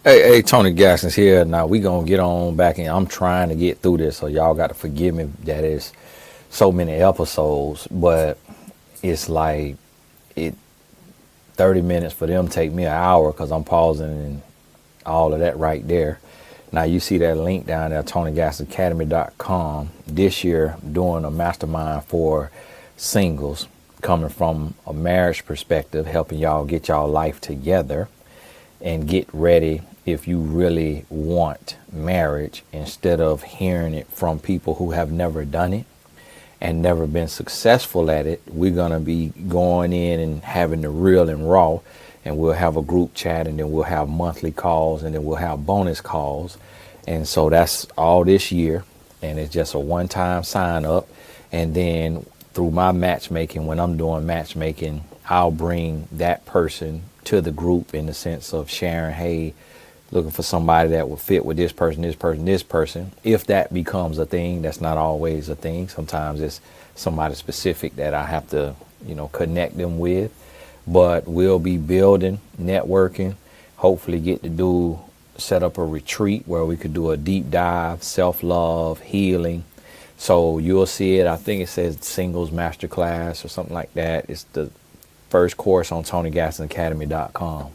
Hey, Tony Gaskins here. Now we gonna get on back and I'm trying to get through this, so y'all got to forgive me that is so many episodes, but it's like it 30 minutes for them take me an hour because I'm pausing and all of that right there. Now you see that link down there, TonyGaskinsAcademy.com. This year doing a mastermind for singles, coming from a marriage perspective, helping y'all get y'all life together and get ready if you really want marriage instead of hearing it from people who have never done it and never been successful at it. We're going to be going in and having the real and raw, and we'll have a group chat, and then we'll have monthly calls, and then we'll have bonus calls. And so that's all this year, and it's just a one-time sign up. And then through my matchmaking, when I'm doing matchmaking, I'll bring that person to the group in the sense of sharing, hey, looking for somebody that will fit with this person, this person, this person. If that becomes a thing, that's not always a thing. Sometimes it's somebody specific that I have to, connect them with. But we'll be building, networking, hopefully get to set up a retreat where we could do a deep dive, self-love, healing. So you'll see it. I think it says singles masterclass or something like that. It's the first course on TonyGaskinsAcademy.com.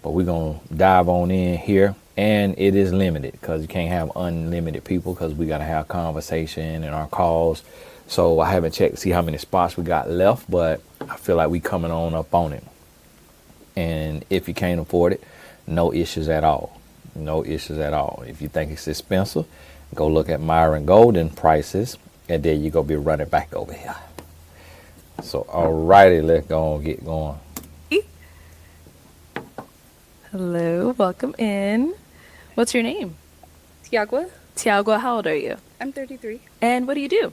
But we're going to dive on in here. And it is limited because you can't have unlimited people because we got to have conversation and our calls. So I haven't checked to see how many spots we got left, but I feel like we coming on up on it. And if you can't afford it, no issues at all. No issues at all. If you think it's expensive, go look at Myron Golden prices, and then you go be running back over here. So, alrighty, let's go and get going. Hello, welcome in. What's your name? Tiagua. Tiagua, how old are you? I'm 33. And what do you do?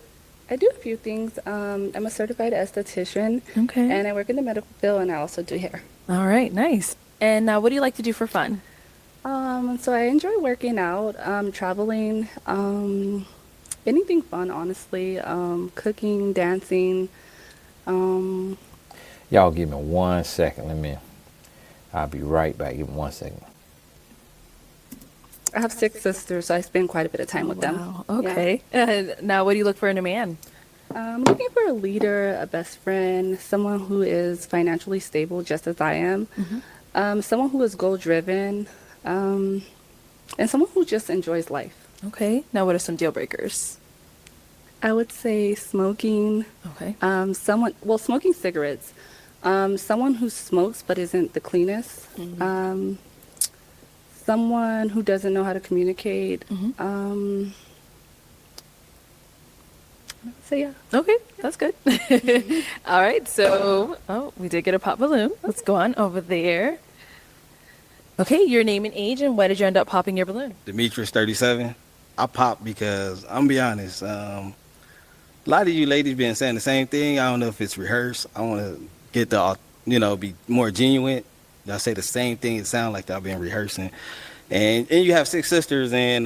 I do a few things. I'm a certified esthetician. Okay. And I work in the medical field, and I also do hair. All right, nice. And what do you like to do for fun? So I enjoy working out, traveling, anything fun, honestly. Cooking, dancing. Y'all give me 1 second. I'll be right back. Give me 1 second. I have 6 sisters, so I spend quite a bit of time with them. Wow, okay. And now what do you look for in a man? I'm looking for a leader, a best friend, someone who is financially stable, just as I am. Mm-hmm. Someone who is goal-driven, and someone who just enjoys life. Okay. Now what are some deal breakers? I would say smoking. Okay. Smoking cigarettes. Someone who smokes but isn't the cleanest. Mm-hmm. Someone who doesn't know how to communicate. Mm-hmm. So yeah. Okay, that's good. All right, so we did get a pop balloon. Let's go on over there. Okay, your name and age, and why did you end up popping your balloon? Demetrius, 37. I popped because, I'm gonna be honest, a lot of you ladies been saying the same thing. I don't know if it's rehearsed. I want to get be more genuine. Y'all say the same thing. It sounds like y'all been rehearsing. And you have 6 sisters, and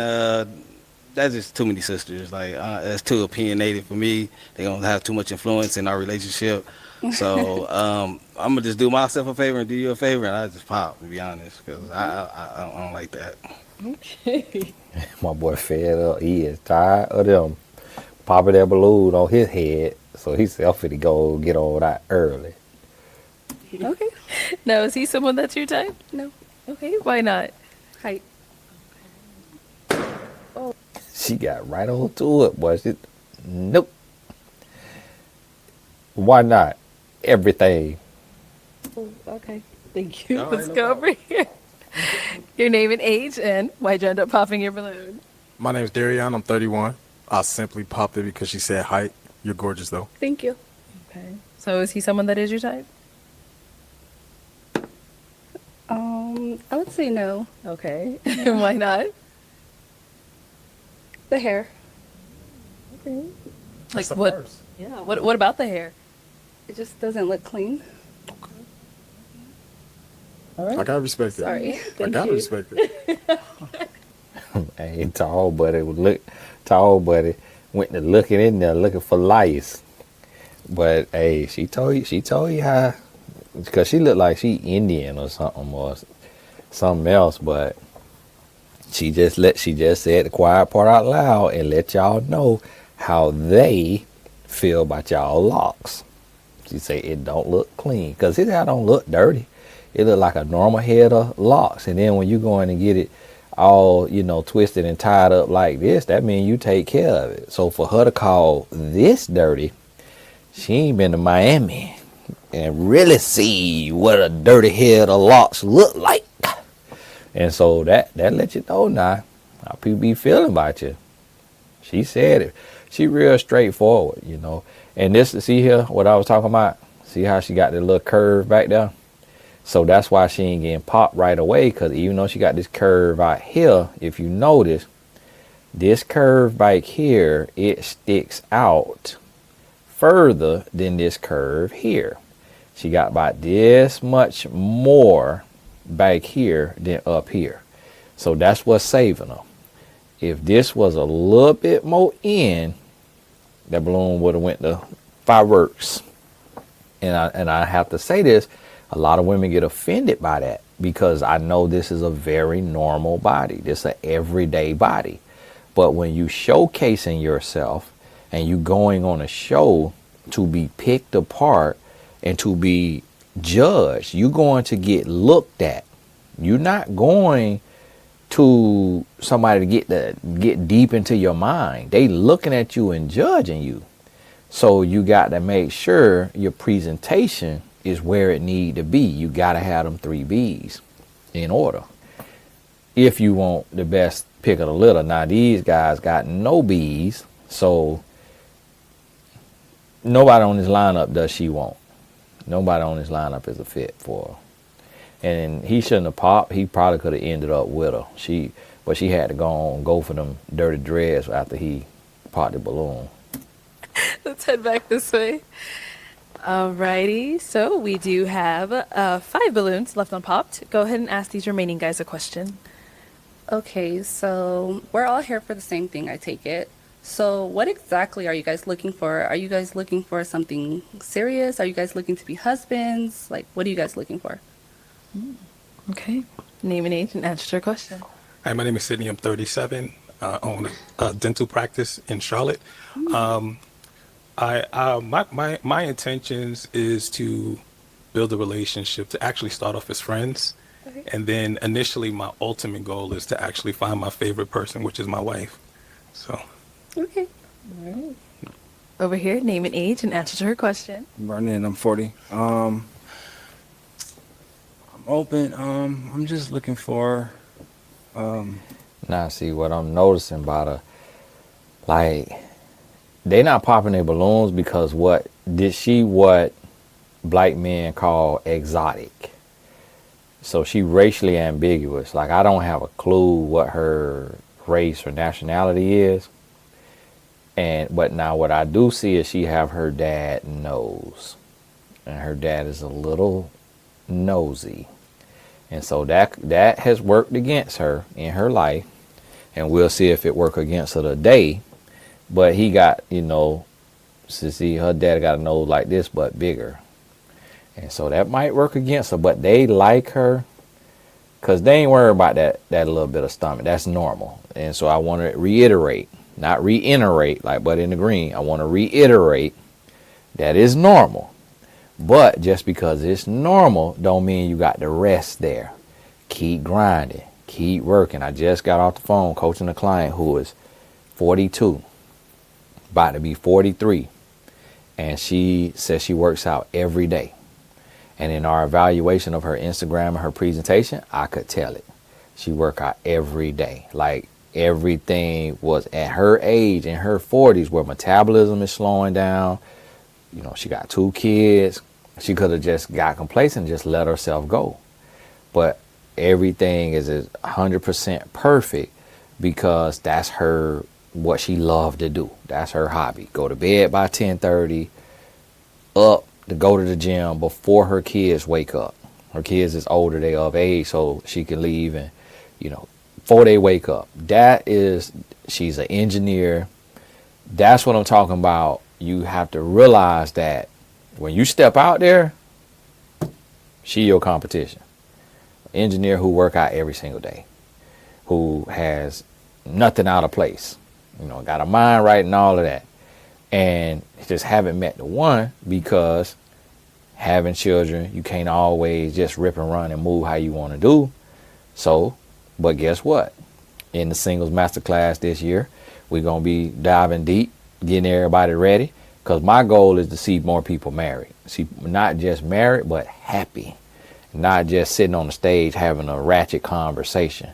that's just too many sisters. Like, that's too opinionated for me. They don't have too much influence in our relationship. So I'm gonna just do myself a favor and do you a favor, and I just pop, to be honest, because I don't like that. Okay. My boy fed up. He is tired of them popping that balloon on his head. So he said, I'm finna go get on that early. Okay. Now, is he someone that's your type? No. Okay, why not? Height. She got right on to it, boy. Nope. Why not? Everything. Oh, okay. Thank you. All right, Let's no go problem. over here. Your name and age, and why'd you end up popping your balloon? My name is Darian. I'm 31. I simply popped it because she said height. You're gorgeous, though. Thank you. Okay. So is he someone that is your type? I would say no. Okay. Why not? The hair. Okay. That's the what? first. Yeah. What about the hair? It just doesn't look clean. All right. I gotta respect it. Sorry. I Thank gotta you. respect it. Hey, tall buddy went to looking in there looking for lice. But hey, she told you how, because she looked like she Indian or something, or something else, but she just said the quiet part out loud and let y'all know how they feel about y'all locks. She say it don't look clean because his hair don't look dirty. It look like a normal head of locks. And then when you go in and get it all, twisted and tied up like this, that means you take care of it. So for her to call this dirty, she ain't been to Miami and really see what a dirty head of locks look like. And so that let you know now how people be feeling about you. She said it. She real straightforward, And this, see here, what I was talking about? See how she got the little curve back there? So that's why she ain't getting popped right away, because even though she got this curve out here, if you notice, this curve back here, it sticks out further than this curve here. She got about this much more back here than up here. So that's what's saving her. If this was a little bit more in, that balloon would have went to fireworks. And I have to say this, a lot of women get offended by that because I know this is a very normal body. This is an everyday body. But when you showcasing yourself and you going on a show to be picked apart and to be judged, you're going to get looked at. You're not going to somebody to get deep into your mind. They looking at you and judging you. So you got to make sure your presentation is where it need to be. You got to have them 3 B's in order. If you want the best pick of the litter. Now these guys got no B's, so nobody on this lineup does she want. Nobody on this lineup is a fit for her. And he shouldn't have popped. He probably could have ended up with her. But she had to go for them dirty dreads after he popped the balloon. Let's head back this way. Alrighty, so we do have 5 balloons left unpopped. Go ahead and ask these remaining guys a question. Okay, so we're all here for the same thing, I take it. So what exactly are you guys looking for? Are you guys looking for something serious? Are you guys looking to be husbands? Like, what are you guys looking for? Okay, name and age and answer to your question. Hi, my name is Sydney. I'm 37. Own a dental practice in Charlotte. My intentions is to build a relationship, to actually start off as friends. Okay. And then initially my ultimate goal is to actually find my favorite person, which is my wife. So. Okay. Over here, name and age and answer to her question. Vernon, I'm 40. I'm open. I'm just looking for. Now, see what I'm noticing about her, like, they not popping their balloons because what black men call exotic. So she racially ambiguous. Like, I don't have a clue what her race or nationality is. But now what I do see is she have her dad nose. And her dad is a little nosy. And so that has worked against her in her life. And we'll see if it work against her today. But he got, see, her dad got a nose like this, but bigger. And so that might work against her. But they like her because they ain't worried about that little bit of stomach. That's normal. And so I want to reiterate, not reiterate, but in the green, I want to reiterate that is normal. But just because it's normal don't mean you got to rest there. Keep grinding. Keep working. I just got off the phone coaching a client who is 42, about to be 43. And she says she works out every day. And in our evaluation of her Instagram and her presentation, I could tell it. She work out every day. Like, everything was at her age, in her 40s, where metabolism is slowing down. She got 2 kids. She could have just got complacent and just let herself go. But everything is 100% perfect because that's what she loved to do. That's her hobby. Go to bed by 10:30, up to go to the gym before her kids wake up. Her kids is older, they of age, so she can leave and, before they wake up. She's an engineer. That's what I'm talking about. You have to realize that when you step out there, she your competition. engineer who work out every single day, who has nothing out of place, got a mind right and all of that, and just haven't met the one because having children, you can't always just rip and run and move how you want to do. So, but guess what? In the singles masterclass this year, we're going to be diving deep, getting everybody ready, because my goal is to see more people married. See, not just married, but happy. Not just sitting on the stage having a ratchet conversation.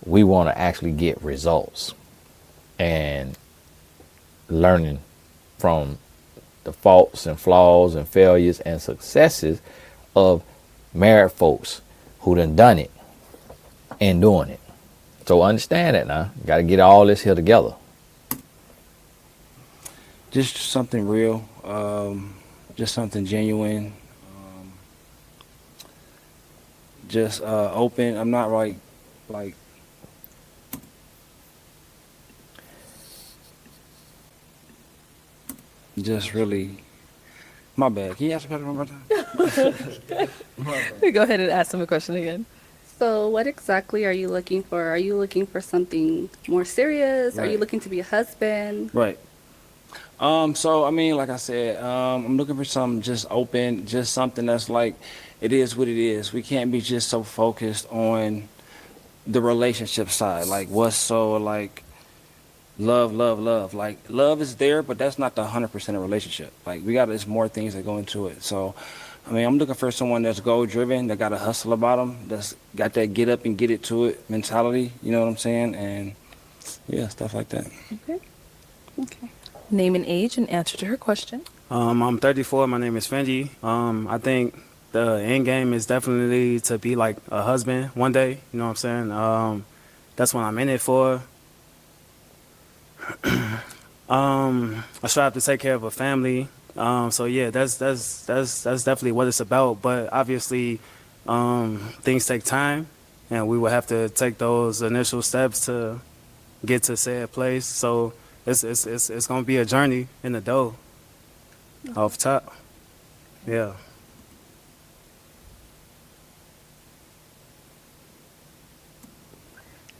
We want to actually get results and learning from the faults and flaws and failures and successes of married folks who done it and doing it. So understand that now. Got to get all this here together. Just something real, just something genuine, just open. I'm not like just really. My bad. Can you ask me one more time? Go ahead and ask him a question again. So, what exactly are you looking for? Are you looking for something more serious? Are you Right. looking to be a husband? Right. So I mean, like I said, I'm looking for something just open, just something that's like, it is what it is. We can't be just so focused on the relationship side. Like, what's so like love, love, love. Like, love is there, but that's not the 100% of relationship. Like, there's more things that go into it. So, I mean, I'm looking for someone that's goal driven, that got a hustle about them, that's got that get up and get it to it mentality. You know what I'm saying? And yeah, stuff like that. Okay. Okay. Name and age and answer to her question. I'm 34. My name is Fenji. I think the end game is definitely to be like a husband one day. You know what I'm saying? That's what I'm in it for. I strive to take care of a family. So yeah, that's definitely what it's about. But obviously, things take time, and we will have to take those initial steps to get to said place. So it's gonna be a journey in the dough. Off top, yeah.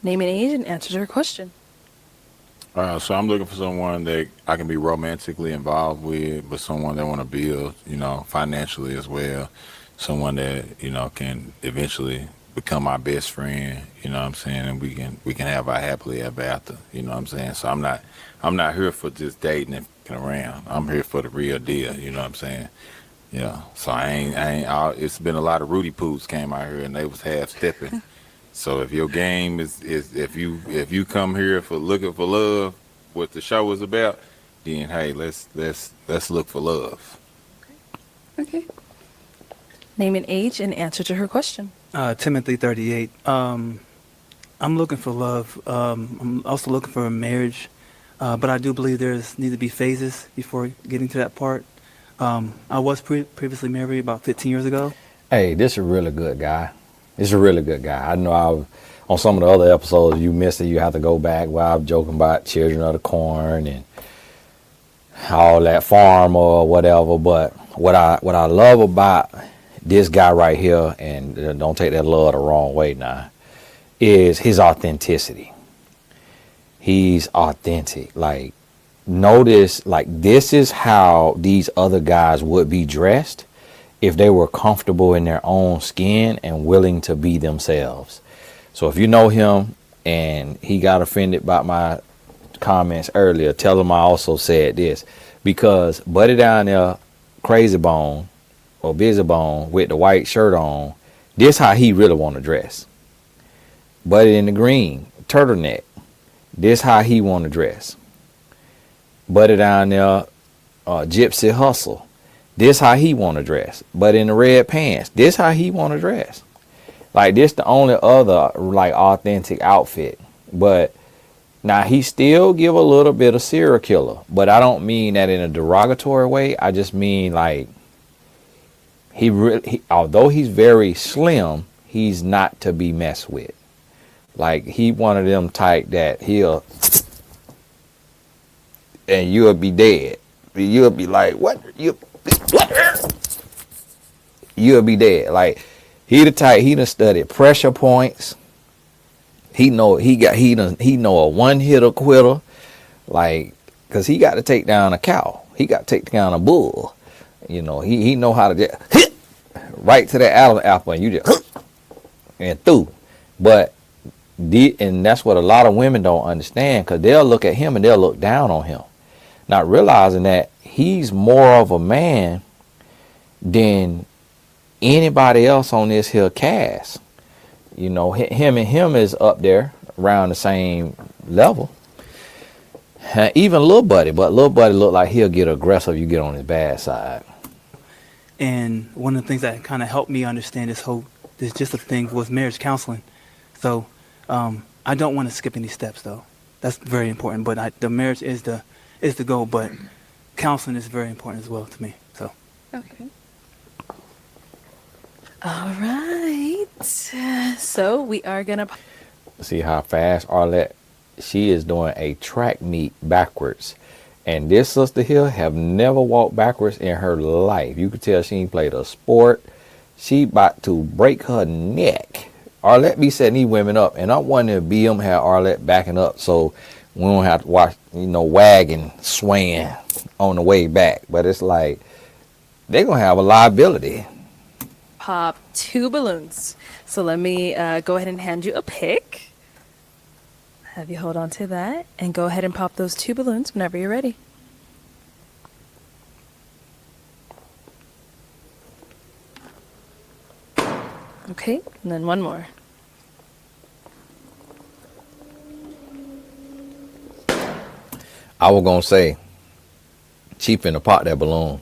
Name and age and answer to her question. So I'm looking for someone that I can be romantically involved with, but someone that want to build, financially as well. Someone that can eventually become my best friend. You know what I'm saying, and we can have our happily ever after. You know what I'm saying. So I'm not here for just dating and f***ing around. I'm here for the real deal. You know what I'm saying. Yeah. So it's been a lot of Rudy Poots came out here and they was half stepping. So if your game is if you come here for looking for love, what the show is about, then hey, let's look for love. Okay. Name and age and answer to her question. Timothy, 38. I'm looking for love. I'm also looking for a marriage, but I do believe need to be phases before getting to that part. I was previously married about 15 years ago. Hey, this is a really good guy. This is a really good guy. I know on some of the other episodes you missed it. You have to go back where I was joking about children of the corn and all that farm or whatever. But what I love about this guy right here, and don't take that love the wrong way now, is his authenticity. He's authentic. Like, notice, like, this is how these other guys would be dressed if they were comfortable in their own skin and willing to be themselves. So if you know him and he got offended by my comments earlier, tell him I also said this. Because Buddy down there, Crazy Bone or Busy Bone with the white shirt on, this how he really want to dress. Buddy in the green, turtleneck, this how he want to dress. Buddy down there, Gypsy Hustle, this how he want to dress. But in the red pants, this how he want to dress. Like, this the only other like authentic outfit. But now he still give a little bit of serial killer, but I don't mean that in a derogatory way. I just mean like although he's very slim, he's not to be messed with. Like, he one of them type that and you'll be dead. You'll be like, what? You'll be dead. Like, He the type, he done studied pressure points. He know a one hitter quitter, like, cause he got to take down a cow. He got to take down a bull. He know how to just hit right to that Adam's apple, and you just and through. But and that's what a lot of women don't understand, cause they'll look at him and they'll look down on him, not realizing that he's more of a man than anybody else on this here cast. Him is up there around the same level. Even Lil Buddy, but Lil Buddy look like he'll get aggressive if you get on his bad side. And one of the things that kind of helped me understand this just a thing was marriage counseling. So I don't want to skip any steps though. That's very important. But the marriage is the goal. But counseling is very important as well to me. So. Okay. All right. So we are gonna See how fast Arlette, she is doing a track meet backwards. And this sister here have never walked backwards in her life. You could tell she ain't played a sport. She about to break her neck. Arlette be setting these women up, and I wanted to be them have Arlette backing up so we don't have to watch, wagon swaying on the way back. But it's like they're gonna have a liability. pop 2 balloons. So let me go ahead and hand you a pick. Have you hold on to that and go ahead and pop those 2 balloons whenever you're ready. Okay, and then one more. I was gonna say, she finna pop that balloon.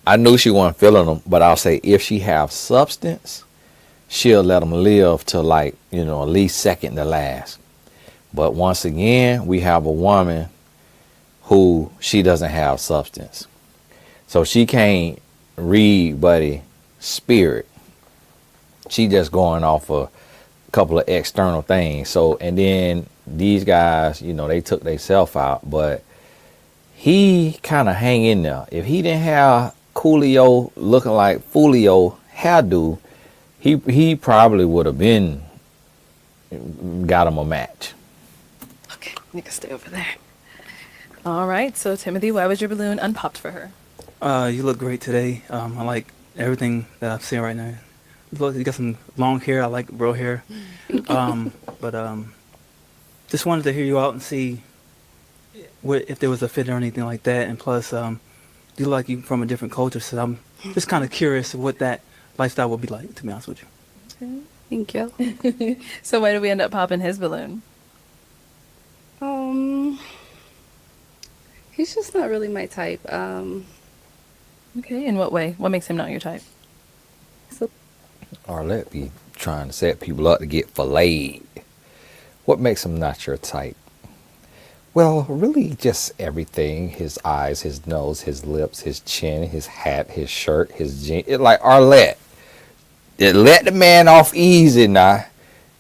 I knew she wasn't feeling them, but I'll say if she have substance, she'll let them live to at least second to last. But once again, we have a woman who she doesn't have substance. So she can't read Buddy's spirit. She just going off a couple of external things. So, and then these guys, they took themselves out, but he kind of hang in there. If he didn't have Coolio looking like Fulio hairdo, he probably would have been got him a match. Okay, you can stay over there. All right, so Timothy, why was your balloon unpopped for her? You look great today. I like everything that I'm seeing right now. You got some long hair. I like bro hair. But just wanted to hear you out and see if there was a fit or anything like that. And plus, you look like you from a different culture, so I'm just kind of curious what that lifestyle would be like, to be honest with you. Thank you. So why did we end up popping his balloon? He's just not really my type. Okay, in what way? What makes him not your type? Arlette be trying to set people up to get filleted. What makes him not your type? Well, really just everything. His eyes, his nose, his lips, his chin, his hat, his shirt, his jeans. It's like Arlette. Let the man off easy now.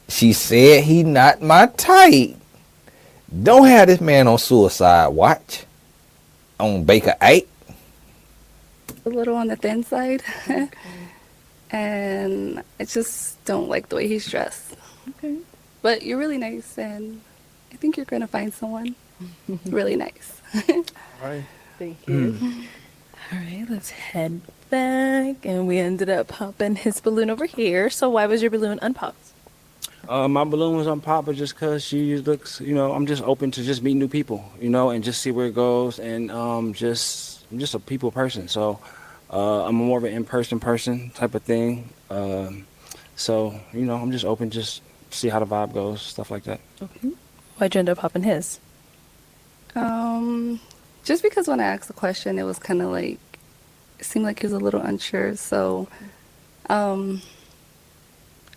She said he not my type. Don't have this man on suicide watch. On Baker 8. A little on the thin side. Okay. And I just don't like the way he's dressed. Okay. But you're really nice, and I think you're going to find someone really nice. All right. Thank you. All right, let's head back. And we ended up popping his balloon over here. So why was your balloon unpopped? My balloon was unpopped just because she looks, I'm just open to just meet new people, and just see where it goes. And I'm just a people person. So I'm more of an in-person person type of thing. So, I'm just open, just see how the vibe goes, stuff like that. Okay. Why'd you end up popping his? Just because when I asked the question, it was kind of like, it seemed like he was a little unsure. So I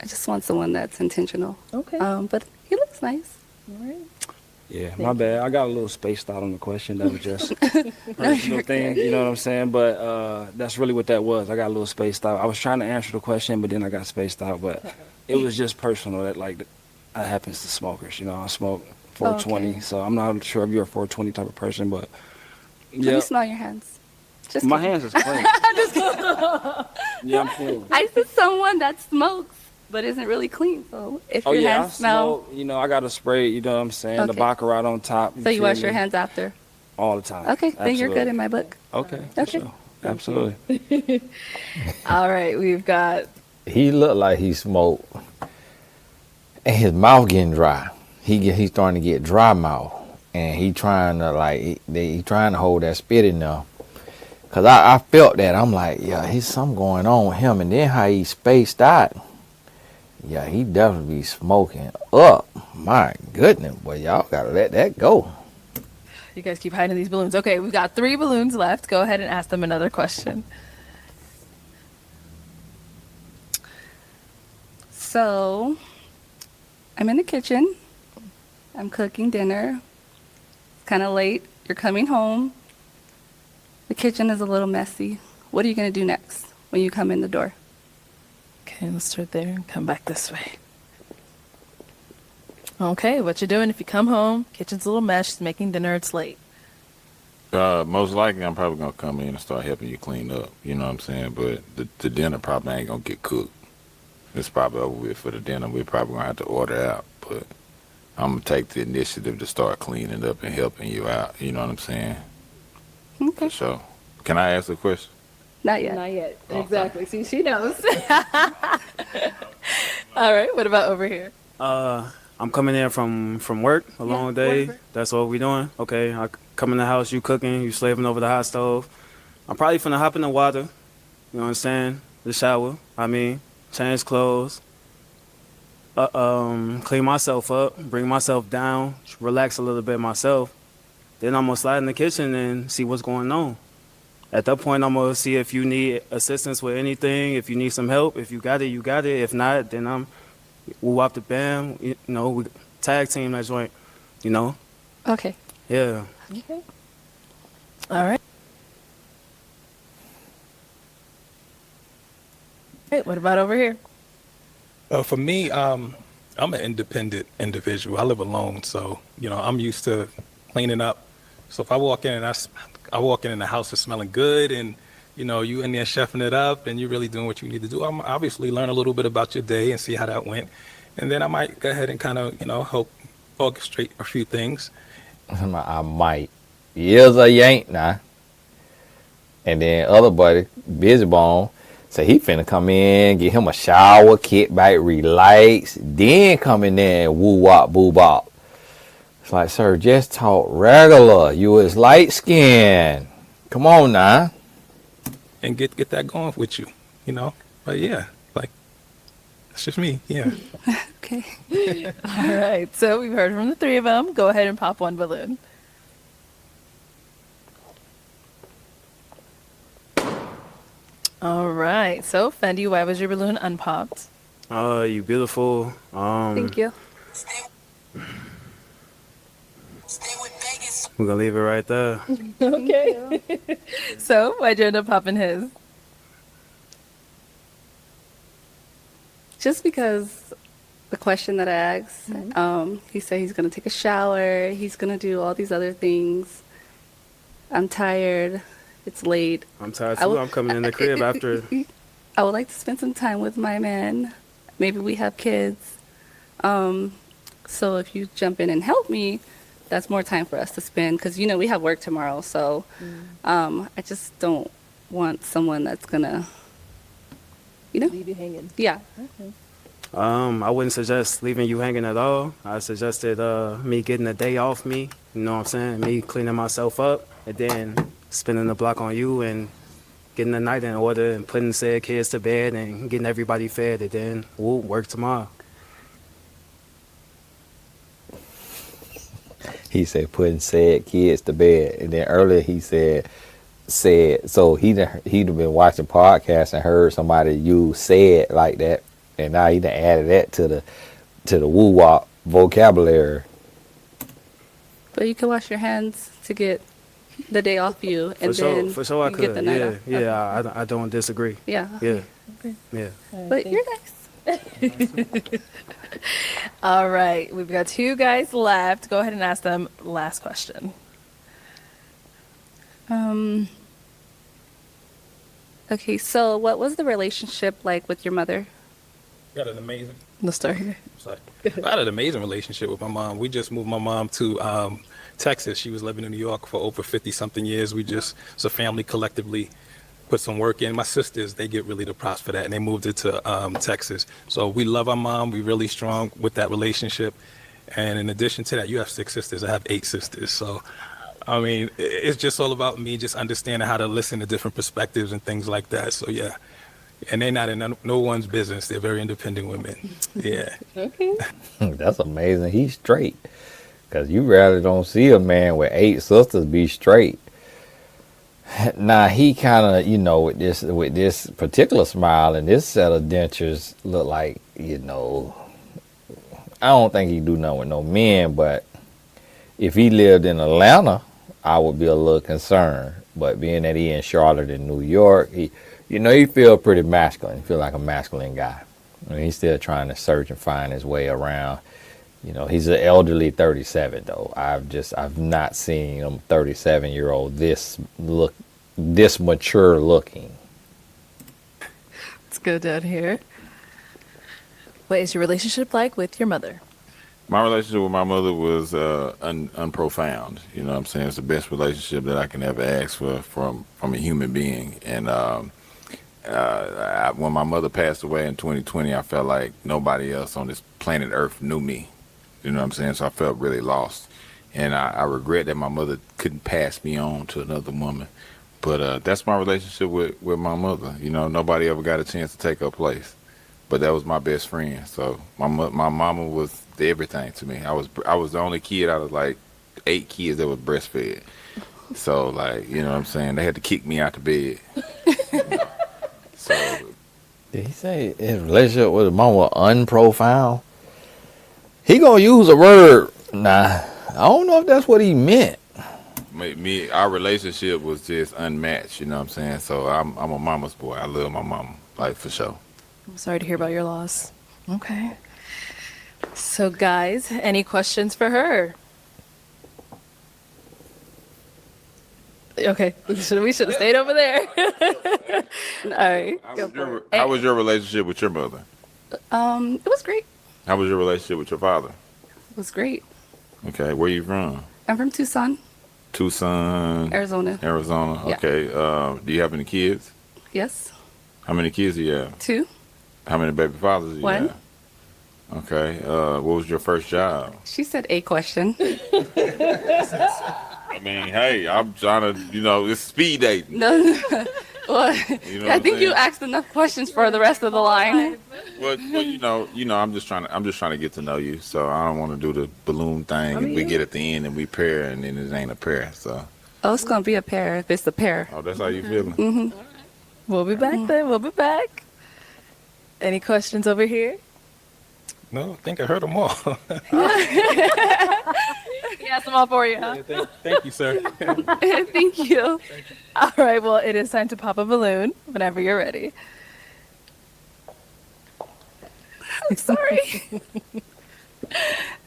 just want someone that's intentional. Okay. But he looks nice. All right. Yeah, my bad. I got a little spaced out on the question. That was just personal thing, you know what I'm saying? But that's really what that was. I got a little spaced out. I was trying to answer the question, but then I got spaced out. But it was just personal that, that happens to smokers. I smoke 420, so I'm not sure if you're a 420 type of person, but Let me smell your hands. Just My kidding. hands is clean. Yeah, I'm clean. I said someone that smokes but isn't really clean. So if Oh your yeah, I hands smell, smoke. You know, I got a spray. You know what I'm saying? The Okay. baccarat on top. so you feel wash your me? hands after. All the time. Okay, then you're good Absolutely. in my book. Okay. for Okay. sure. Absolutely. All right, we've got He looked like he smoked, and his mouth getting dry. He's starting to get dry mouth, and he trying to he trying to hold that spit in there. Cause I felt that. I'm like, yeah, he's something going on with him, and then how he spaced out. Yeah, he definitely be smoking up. My goodness, boy, y'all gotta let that go. you guys keep hiding these balloons. Okay, we've got 3 balloons left. Go ahead and ask them another question. So I'm in the kitchen. I'm cooking dinner. It's kind of late. You're coming home. The kitchen is a little messy. What are you going to do next when you come in the door? Okay, let's start there and come back this way. Okay, what you doing if you come home, kitchen's a little mess, she's making dinner, it's late. Most likely, I'm probably gonna come in and start helping you clean up. You know what I'm saying? But the dinner probably ain't gonna get cooked. It's probably over with for the dinner. We're probably gonna have to order out. But I'm gonna take the initiative to start cleaning up and helping you out. You know what I'm saying? Okay. For sure. Can I ask a question? Not yet. Not yet. Okay. Exactly. See, she knows. All right, what about over here? I'm coming in from work, a long day. That's what we doing. Okay, I come in the house, you cooking, you slaving over the hot stove. I'm probably finna hop in the water. You know what I'm saying? The shower. Change clothes. Clean myself up, bring myself down, relax a little bit myself. Then I'm gonna slide in the kitchen and see what's going on. At that point, I'm gonna see if you need assistance with anything, if you need some help. If you got it, you got it. If not, then we'll whop the bam. You know, we tag team that joint. You know, Okay. yeah. Okay. All right. Hey, what about over here? For me, I'm an independent individual. I live alone, so I'm used to cleaning up. So if I walk in and I walk in and the house is smelling good, and you in there chefing it up, and you're really doing what you need to do. I'm obviously learn a little bit about your day and see how that went, and then I might go ahead and kind of help orchestrate a few things. I might. Yes or you ain't now. And then other buddy, Busy Bone, so he finna come in, get him a shower, kick back, relax, then come in there and woo wop boo bop. It's like, sir, just talk regular. You is light skinned. Come on now. And get that going with you, But yeah, like that's just me. Yeah. Okay. All right, so we've heard from the 3 of them. Go ahead and pop 1 balloon. All right, so Fendi, why was your balloon unpopped? You beautiful. Thank you. We're gonna leave it right there. Okay. So why'd you end up popping his? Just because the question that I asked, he said he's going to take a shower, he's going to do all these other things. I'm tired. It's late. I'm tired I too. would- I'm coming in the crib after. I would like to spend some time with my man. Maybe we have kids. So if you jump in and help me, that's more time for us to spend because we have work tomorrow. So I just don't want someone that's gonna, Leave you hanging. yeah. I wouldn't suggest leaving you hanging at all. I suggested me getting a day off me. You know what I'm saying? Me cleaning myself up and then spinning the block on you and getting the night in order and putting said kids to bed and getting everybody fed and then we'll work tomorrow. He said putting said kids to bed. And then earlier he said, so he'd have been watching podcasts and heard somebody use said like that. And now he done added that to the woo wop vocabulary. But you can wash your hands to get the day off you, and then For sure I you get the could. night Yeah, off. yeah. Okay. I don't disagree. Yeah. Yeah, Okay. yeah. But you're nice. All right, we've got 2 guys left. Go ahead and ask them last question. Okay, so what was the relationship like with your mother? Got an amazing. Let's start here. Sorry. I had an amazing relationship with my mom. We just moved my mom to Texas. She was living in New York for over 50 something years. We just, as a family, collectively put some work in. My sisters, they get really the props for that, and they moved it to Texas. So we love our mom. We really strong with that relationship. And in addition to that, you have 6 sisters. I have 8 sisters. So, I mean, it's just all about me just understanding how to listen to different perspectives and things like that. So, yeah. And they're not in no one's business. They're very independent women. Yeah. Okay. That's amazing. He's straight. Because you rarely don't see a man with 8 sisters be straight. Now, he kind of, with this particular smile and this set of dentures look like, I don't think he do nothing with no men, but if he lived in Atlanta, I would be a little concerned. But being that he in Charlotte and New York, he feel pretty masculine. He feel like a masculine guy. I mean, he's still trying to search and find his way around. He's an elderly 37 though. I've not seen a 37-year-old this mature looking. Let's go down here. What is your relationship like with your mother? My relationship with my mother was unprofound. You know what I'm saying? It's the best relationship that I can ever ask for from a human being. And when my mother passed away in 2020, I felt like nobody else on this planet Earth knew me. You know what I'm saying? So I felt really lost. And I regret that my mother couldn't pass me on to another woman. But that's my relationship with my mother. Nobody ever got a chance to take her place. But that was my best friend. So my mama was everything to me. I was the only kid out of like 8 kids that was breastfed. So you know what I'm saying? They had to kick me out the bed. So Did he say his relationship with his mama unprofound? He gonna use a word. Nah, I don't know if that's what he meant. our relationship was just unmatched. You know what I'm saying? So I'm a mama's boy. I love my mama, for sure. I'm sorry to hear about your loss. Okay. So, guys, any questions for her? Okay, we should have stayed over there. All right. How was your relationship with your mother? It was great. How was your relationship with your father? It was great. Okay, where you from? I'm from Tucson, Arizona. Arizona. Yeah. Okay. Do you have any kids? Yes. How many kids do you have? 2. How many baby fathers do you 1. have? Okay. What was your first job? She said a question. I mean, hey, I'm trying to, it's speed dating. No. Well, You know what I I'm think you saying? asked enough questions for the rest of the line. Well, I'm just trying to get to know you. So I don't want to do the balloon thing and we get at the end and we pair and then it ain't a pair. So. Oh, it's gonna be a pair if it's a pair. Oh, that's how you feeling? Mm-hmm. We'll be back then. We'll be back. Any questions over here? No, I think I heard them all. He asked them all for you, huh? Thank you, sir. Thank you. All right, well, it is time to pop a balloon whenever you're ready. I'm sorry.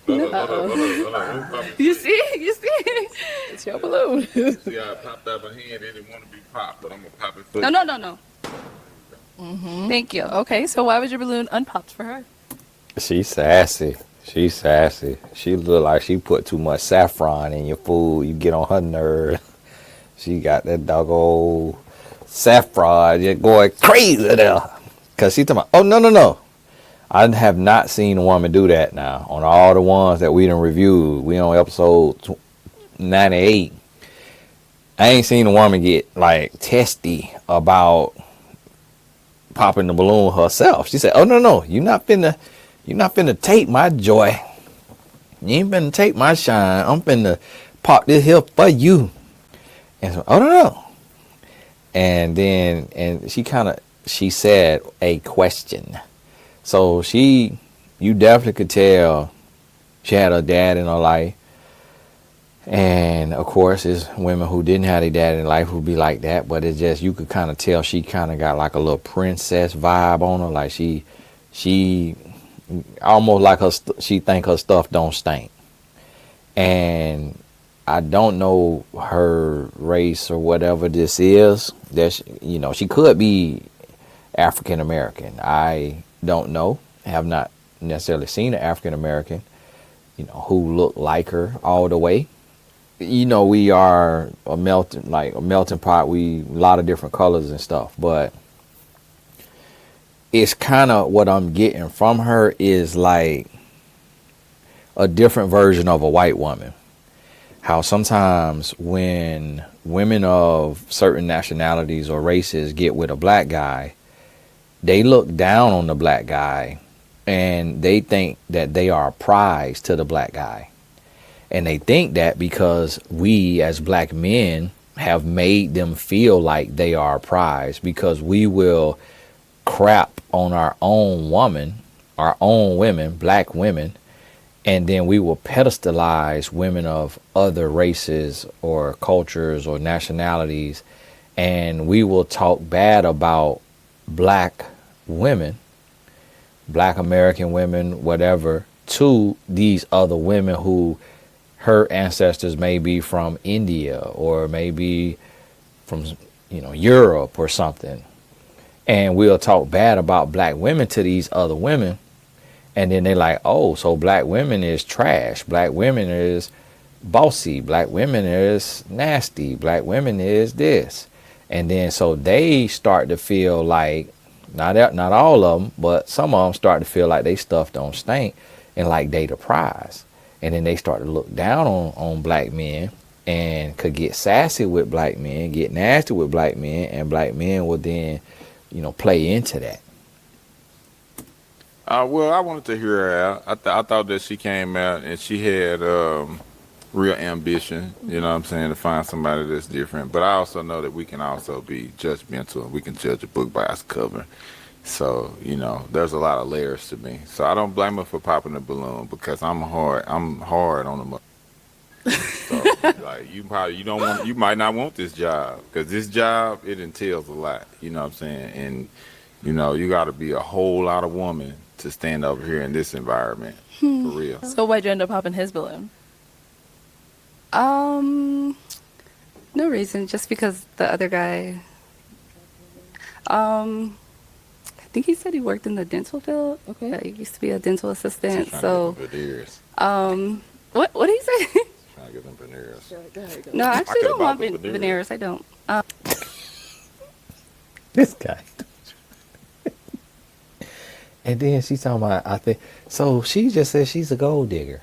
Hold on. You see? It's your balloon. See how it popped out my hand? It didn't want to be popped, but I'm going to pop it for you. No. Thank you. Okay, so why was your balloon unpopped for her? She's sassy. She look like she put too much saffron in your food. You get on her nerve. She got that doggo saffron just going crazy there. Because she talking about, oh, no. I have not seen a woman do that now. On all the ones that we done reviewed, we on episode 98. I ain't seen a woman get testy about popping the balloon herself. She said, oh, no. You're not finna take my joy. You ain't finna take my shine. I'm finna pop this here for you. And so, oh, no. And then, she said a question. So you definitely could tell she had a dad in her life. And of course, it's women who didn't have a dad in life who be like that. But it's just, you could kind of tell she kind of got like a little princess vibe on her. Like she almost like she think her stuff don't stink. And I don't know her race or whatever this is. That she could be African American. I don't know. I have not necessarily seen an African American, who look like her all the way. We are a melting pot. We a lot of different colors and stuff, but it's kind of what I'm getting from her is like a different version of a white woman. How sometimes when women of certain nationalities or races get with a black guy, they look down on the black guy and they think that they are a prize to the black guy. And they think that because we as black men have made them feel like they are a prize, because we will crap on our own women, black women, and then we will pedestalize women of other races or cultures or nationalities, and we will talk bad about black women, black American women, whatever, to these other women who her ancestors may be from India or maybe from Europe or something. And we'll talk bad about black women to these other women. And then they're like, oh, so black women is trash. Black women is bossy. Black women is nasty. Black women is this. And then so they start to feel like, not all of them, but some of them start to feel like they stuff don't stink and like they the prize. And then they start to look down on black men and could get sassy with black men, get nasty with black men, and black men will then, play into that. Well, I wanted to hear her out. I thought that she came out and she had real ambition, you know what I'm saying, to find somebody that's different. But I also know that we can also be judgmental and we can judge a book by its cover. So, there's a lot of layers to me. So I don't blame her for popping the balloon because I'm hard on the so like you might not want this job because this job, it entails a lot, you know what I'm saying? And you got to be a whole lot of woman to stand over here in this environment, for real. So why'd you end up popping his balloon? No reason, just because the other guy, I think he said he worked in the dental field. Okay. He used to be a dental assistant. She's trying So, to get them veneers. what did he say? Trying to get them veneers. No, I actually don't want bought the veneers. I don't. This guy. And then she's talking about, I think, so she just said she's a gold digger.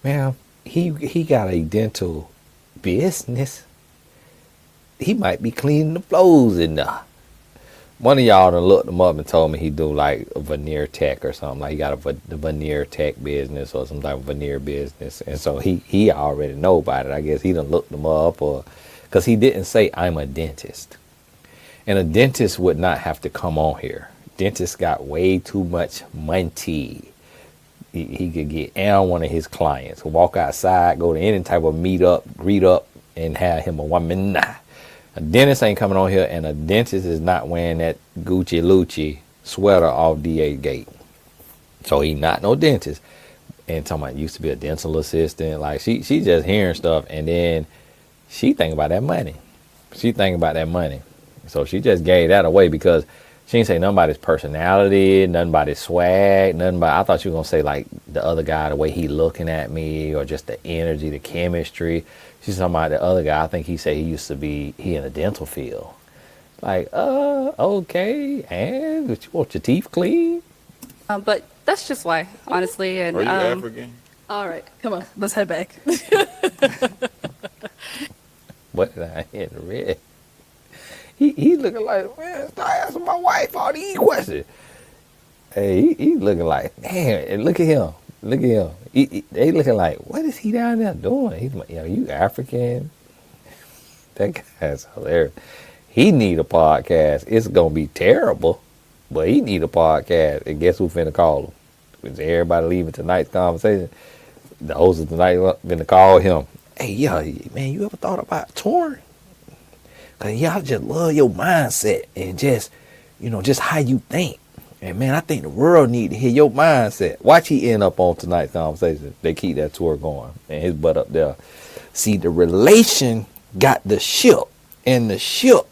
Ma'am, he got a dental business. He might be cleaning the floors in there. One of y'all done looked him up and told me he do like a veneer tech or something. Like he got the veneer tech business or some type of veneer business. And so he already know about it. I guess he done looked him up because he didn't say I'm a dentist. And a dentist would not have to come on here. Dentists got way too much money. He could get one of his clients, walk outside, go to any type of meetup, greet up, and have him a woman. Nah. A dentist ain't coming on here, and a dentist is not wearing that Gucci Lucci sweater off DA gate. So he not no dentist. And talking about used to be a dental assistant. Like she just hearing stuff, and then she think about that money. So she just gave that away because she didn't say nothing about his personality, nothing about his swag, nothing about. I thought she was gonna say like the other guy, the way he looking at me, or just the energy, the chemistry. She's talking about the other guy. I think he said he used to be in the dental field. Like, okay, and you want your teeth clean? But that's just why, honestly. And Are you African? All right, come on, let's head back. What did I hit red? He looking like, man, start asking my wife all these questions. Hey, he looking like, damn, and look at him. They looking like, what is he down there doing? He's like, you African? That guy's hilarious. He need a podcast. It's going to be terrible, but he need a podcast. And guess who finna call him? With everybody leaving tonight's conversation, the host of tonight finna call him. Hey, man, you ever thought about touring? Cause I just love your mindset and just how you think. And man, I think the world need to hear your mindset. Watch he end up on tonight's conversation. They keep that tour going and his butt up there See, the relation got the ship, and the ship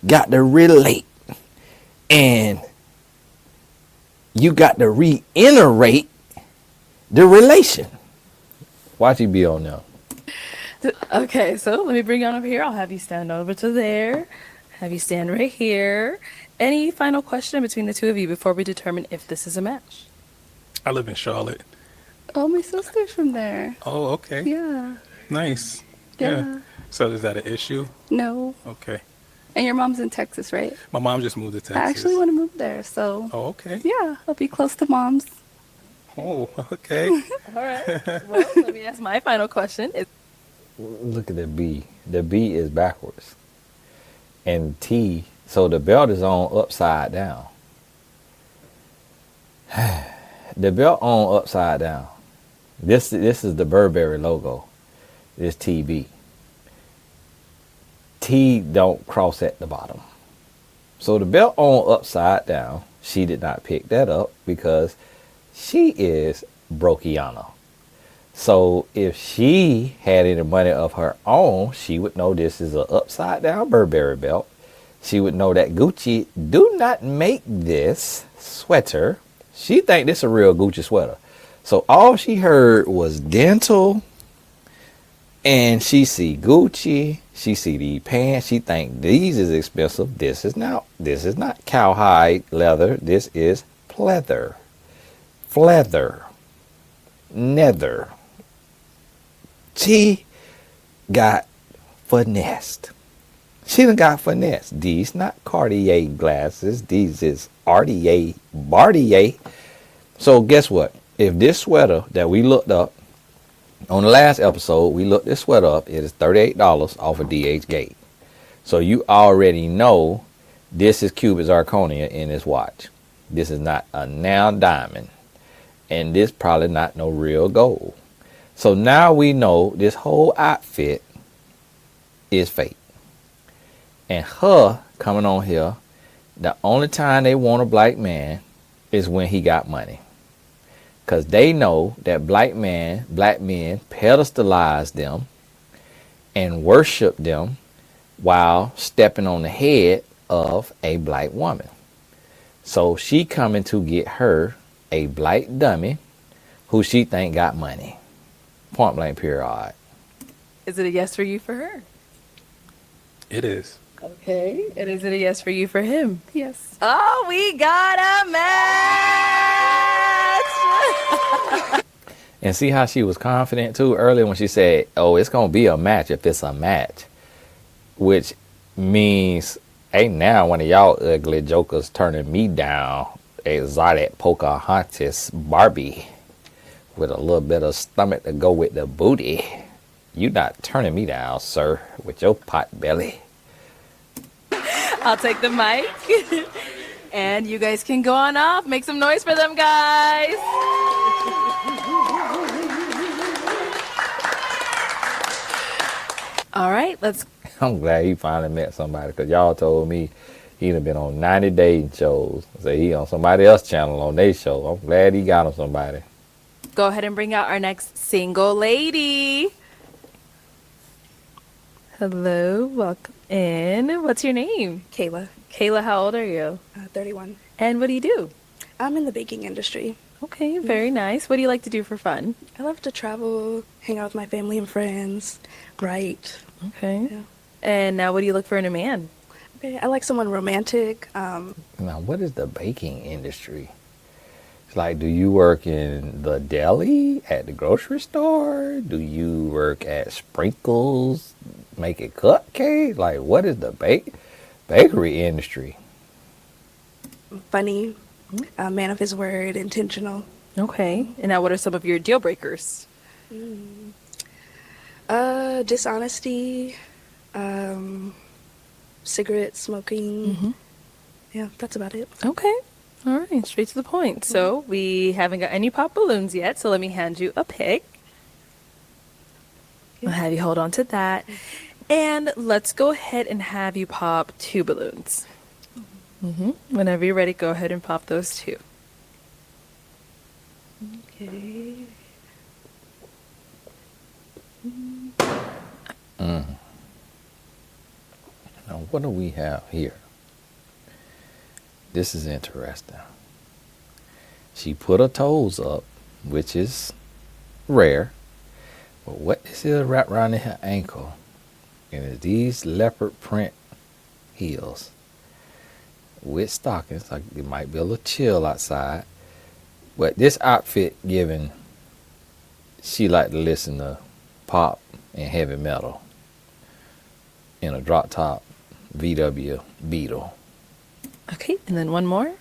got to relate, and you got to reiterate the relation. Watch you be on now. Okay, so let me bring you on over here. I'll have you stand over to there. Have you stand right here. Any final question between the two of you before we determine if this is a match? I live in Charlotte. Oh, my sister's from there. Oh, okay. Yeah. Nice. Yeah. So is that an issue? No. Okay. And your mom's in Texas, right? My mom just moved to Texas. I actually want to move there, so Oh, okay. yeah, I'll be close to mom's. Oh, okay. All right. Well, let me ask my final question. Look at the B. The B is backwards. And T, so the belt is on upside down. The belt on upside down. This is the Burberry logo. This TB. T don't cross at the bottom. So the belt on upside down, she did not pick that up because she is Brokiana. So if she had any money of her own, she would know this is an upside down Burberry belt. She would know that Gucci do not make this sweater. She think this is a real Gucci sweater. So all she heard was dental, and she see Gucci. She see the pants. She think these is expensive. This is not cowhide leather. This is pleather, fleather, nether. She got finessed. She done got finessed. These not Cartier glasses. These is RDA Bartier. So guess what? If this sweater that we looked up on the last episode, we looked this sweater up. It is $38 off of DH Gate. So you already know this is cubic zirconia in this watch. This is not a now diamond. And this probably not no real gold. So now we know this whole outfit is fake. And her coming on here, the only time they want a black man is when he got money. Because they know that black men pedestalize them and worship them while stepping on the head of a black woman. So she coming to get her a black dummy who she think got money. Point blank period. Is it a yes for you for her? It is. Okay. And is it a yes for you for him? Yes. Oh, we got a match! And see how she was confident too earlier when she said, oh, it's going to be a match if it's a match. Which means, ain't now one of y'all ugly jokers turning me down. Exotic Pocahontas Barbie with a little bit of stomach to go with the booty. You not turning me down, sir, with your pot belly. I'll take the mic. And you guys can go on off. Make some noise for them, guys. All right, let's. I'm glad he finally met somebody, because y'all told me he'd have been on 90 dating shows. Say he on somebody else's channel on their show. I'm glad he got him somebody. Go ahead and bring out our next single lady. Hello, welcome in. What's your name? Kayla, Kayla, how old are you? 31. And what do you do? I'm in the baking industry. Okay, very nice. What do you like to do for fun? I love to travel, hang out with my family and friends, write. Okay. Yeah. And now what do you look for in a man? Okay, I like someone romantic. Now, what is the baking industry? It's like, do you work in the deli at the grocery store? Do you work at Sprinkles, making cupcakes? Like, what is the bakery industry? Funny, a man of his word, intentional. Okay. And now what are some of your deal breakers? Dishonesty, cigarette smoking. Yeah, that's about it. Okay. All right. Straight to the point. So we haven't got any pop balloons yet. So let me hand you a pick. I'll have you hold on to that. And let's go ahead and have you pop 2 balloons. Whenever you're ready, go ahead and pop those 2. Okay. what do we have here? This is interesting. She put her toes up, which is rare. But what is here wrapped around her ankle? And it's these leopard print heels with stockings. Like it might be a little chill outside. But this outfit given, she like to listen to pop and heavy metal in a drop top VW Beetle. Okay, and then one more.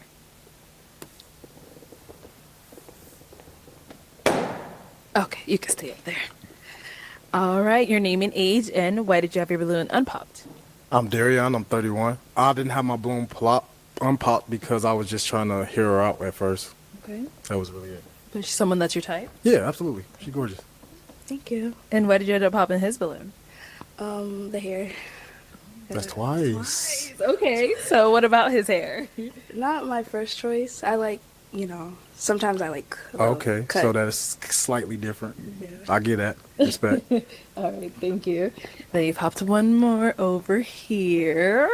Okay, you can stay up there. All right, your name and age, and why did you have your balloon unpopped? I'm Darian. I'm 31. I didn't have my balloon unpopped because I was just trying to hear her out at first. Okay. That was really it. Is she someone that's your type? Yeah, absolutely. She's gorgeous. Thank you. And why did you end up popping his balloon? The hair. That's twice. Okay, so what about his hair? Not my first choice. I like, sometimes I like a little Okay, cut. so that is slightly different. I get that. Respect. All right, thank you. Then you popped one more over here.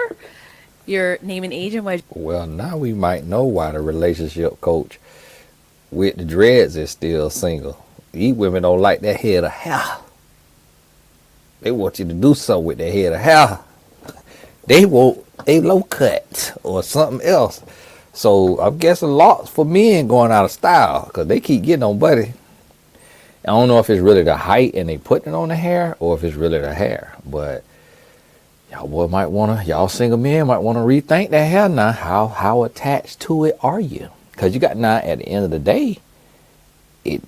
Your name and age and why. Well, now we might know why the relationship coach with the dreads is still single. These women don't like that head of hair. They want you to do something with their head of hair. They want a low cut or something else. So I'm guessing lots for men going out of style because they keep getting on buddy. I don't know if it's really the height and they putting it on the hair or if it's really the hair. But y'all single men might want to rethink that hair now. How attached to it are you? Because you got now at the end of the day,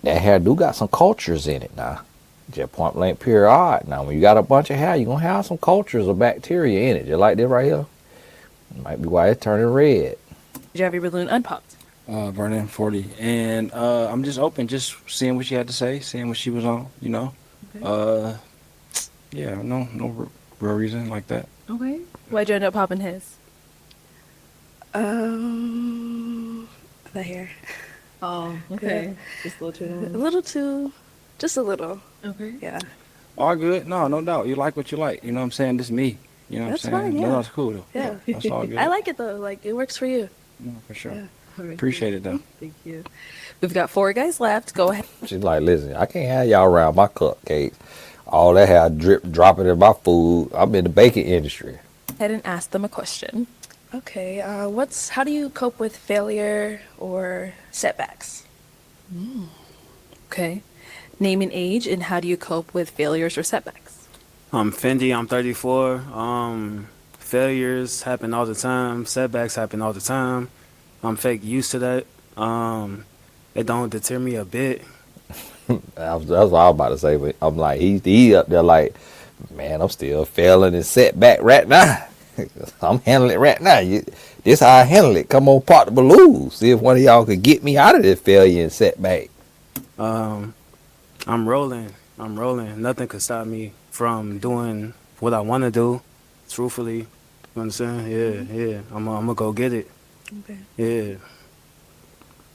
that hair do got some cultures in it now. Just point blank period. Now when you got a bunch of hair, you're going to have some cultures of bacteria in it. Just like this right here. Might be why it's turning red. Did you have your balloon unpopped? Vernon, 40. And I'm just open, just seeing what she had to say, seeing what she was on, Okay. Yeah, no real reason like that. Okay. Why'd you end up popping his? The hair. Oh, okay. Just a little A too. little too, just a little. Okay. Yeah. All good? No doubt. You like what you like. You know what I'm saying? This is me. You know That's what I'm saying? fine, yeah. No, that's cool though. Yeah. That's all good. I like it though. Like it works for you. No, for sure. Yeah. All right. Appreciate it though. Thank you. We've got 4 guys left. Go ahead. She's like, listen, I can't have y'all around my cupcakes. All that hair dropping in my food. I'm in the baking industry. Go ahead and ask them a question. Okay. How do you cope with failure or setbacks? Okay. Name and age, and how do you cope with failures or setbacks? I'm Fendi. I'm 34. Failures happen all the time. Setbacks happen all the time. I'm fake used to that. It don't deter me a bit. That's what I was about to say, but I'm like, he up there like, man, I'm still failing and setback right now. I'm handling it right now. This how I handle it. Come on, part the balloons. See if one of y'all could get me out of this failure and setback. I'm rolling. Nothing could stop me from doing what I want to do. Truthfully, you understand? Yeah. I'm gonna go get it. Okay. Yeah.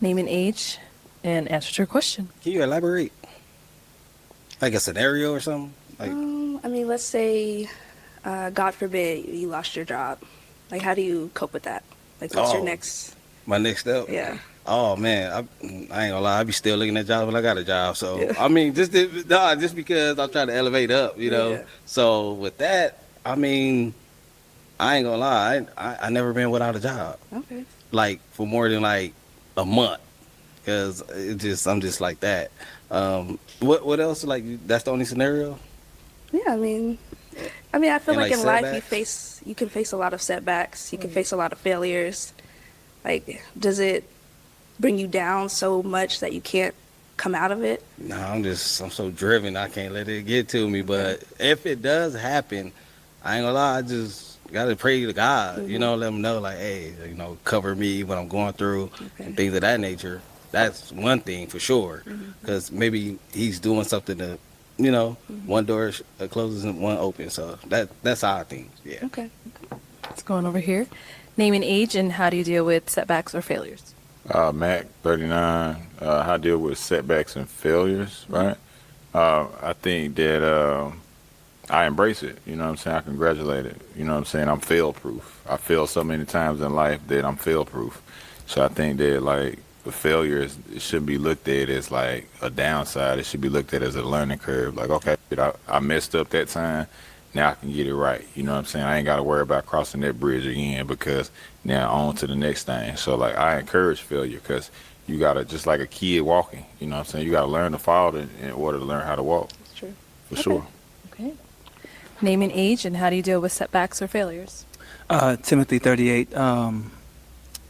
Name and age, and answer to your question. Can you elaborate? Like a scenario or something? Like, Let's say, God forbid, you lost your job. Like, how do you cope with that? Like, what's your next? my next step? Yeah. Oh man, I ain't gonna lie, I be still looking at jobs when I got a job. So Yeah. I mean, just because I'm trying to elevate up, Yeah. So with that, I ain't gonna lie, I never been without a job, Okay. like for more than like a month, because I'm just like that. What else? Like that's the only scenario? Yeah, I feel And, like like, in life setbacks? you can face a lot of setbacks. You can face a lot of failures. Like, does it bring you down so much that you can't come out of it? No, I'm so driven. I can't let it get to me. But if it does happen, I ain't gonna lie. I just gotta pray to God. Let him know, like, hey, cover me when I'm going through and things of that nature. That's one thing for sure. Because maybe he's doing something to, one door closes and one opens. So that's how I think. Yeah. Okay. Let's go on over here. Name and age, and how do you deal with setbacks or failures? Mac, 39. How to deal with setbacks and failures, right? I think that I embrace it. You know what I'm saying? I congratulate it. You know what I'm saying? I'm fail proof. I failed so many times in life that I'm fail proof. So I think that like the failure it shouldn't be looked at as like a downside. It should be looked at as a learning curve. Like, okay, I messed up that time. Now I can get it right. You know what I'm saying? I ain't got to worry about crossing that bridge again because now on to the next thing. So like I encourage failure because you got to, just like a kid walking, you know what I'm saying? You got to learn to fall in order to learn how to walk. That's true. For sure. Okay. Name and age, and how do you deal with setbacks or failures? Timothy 38.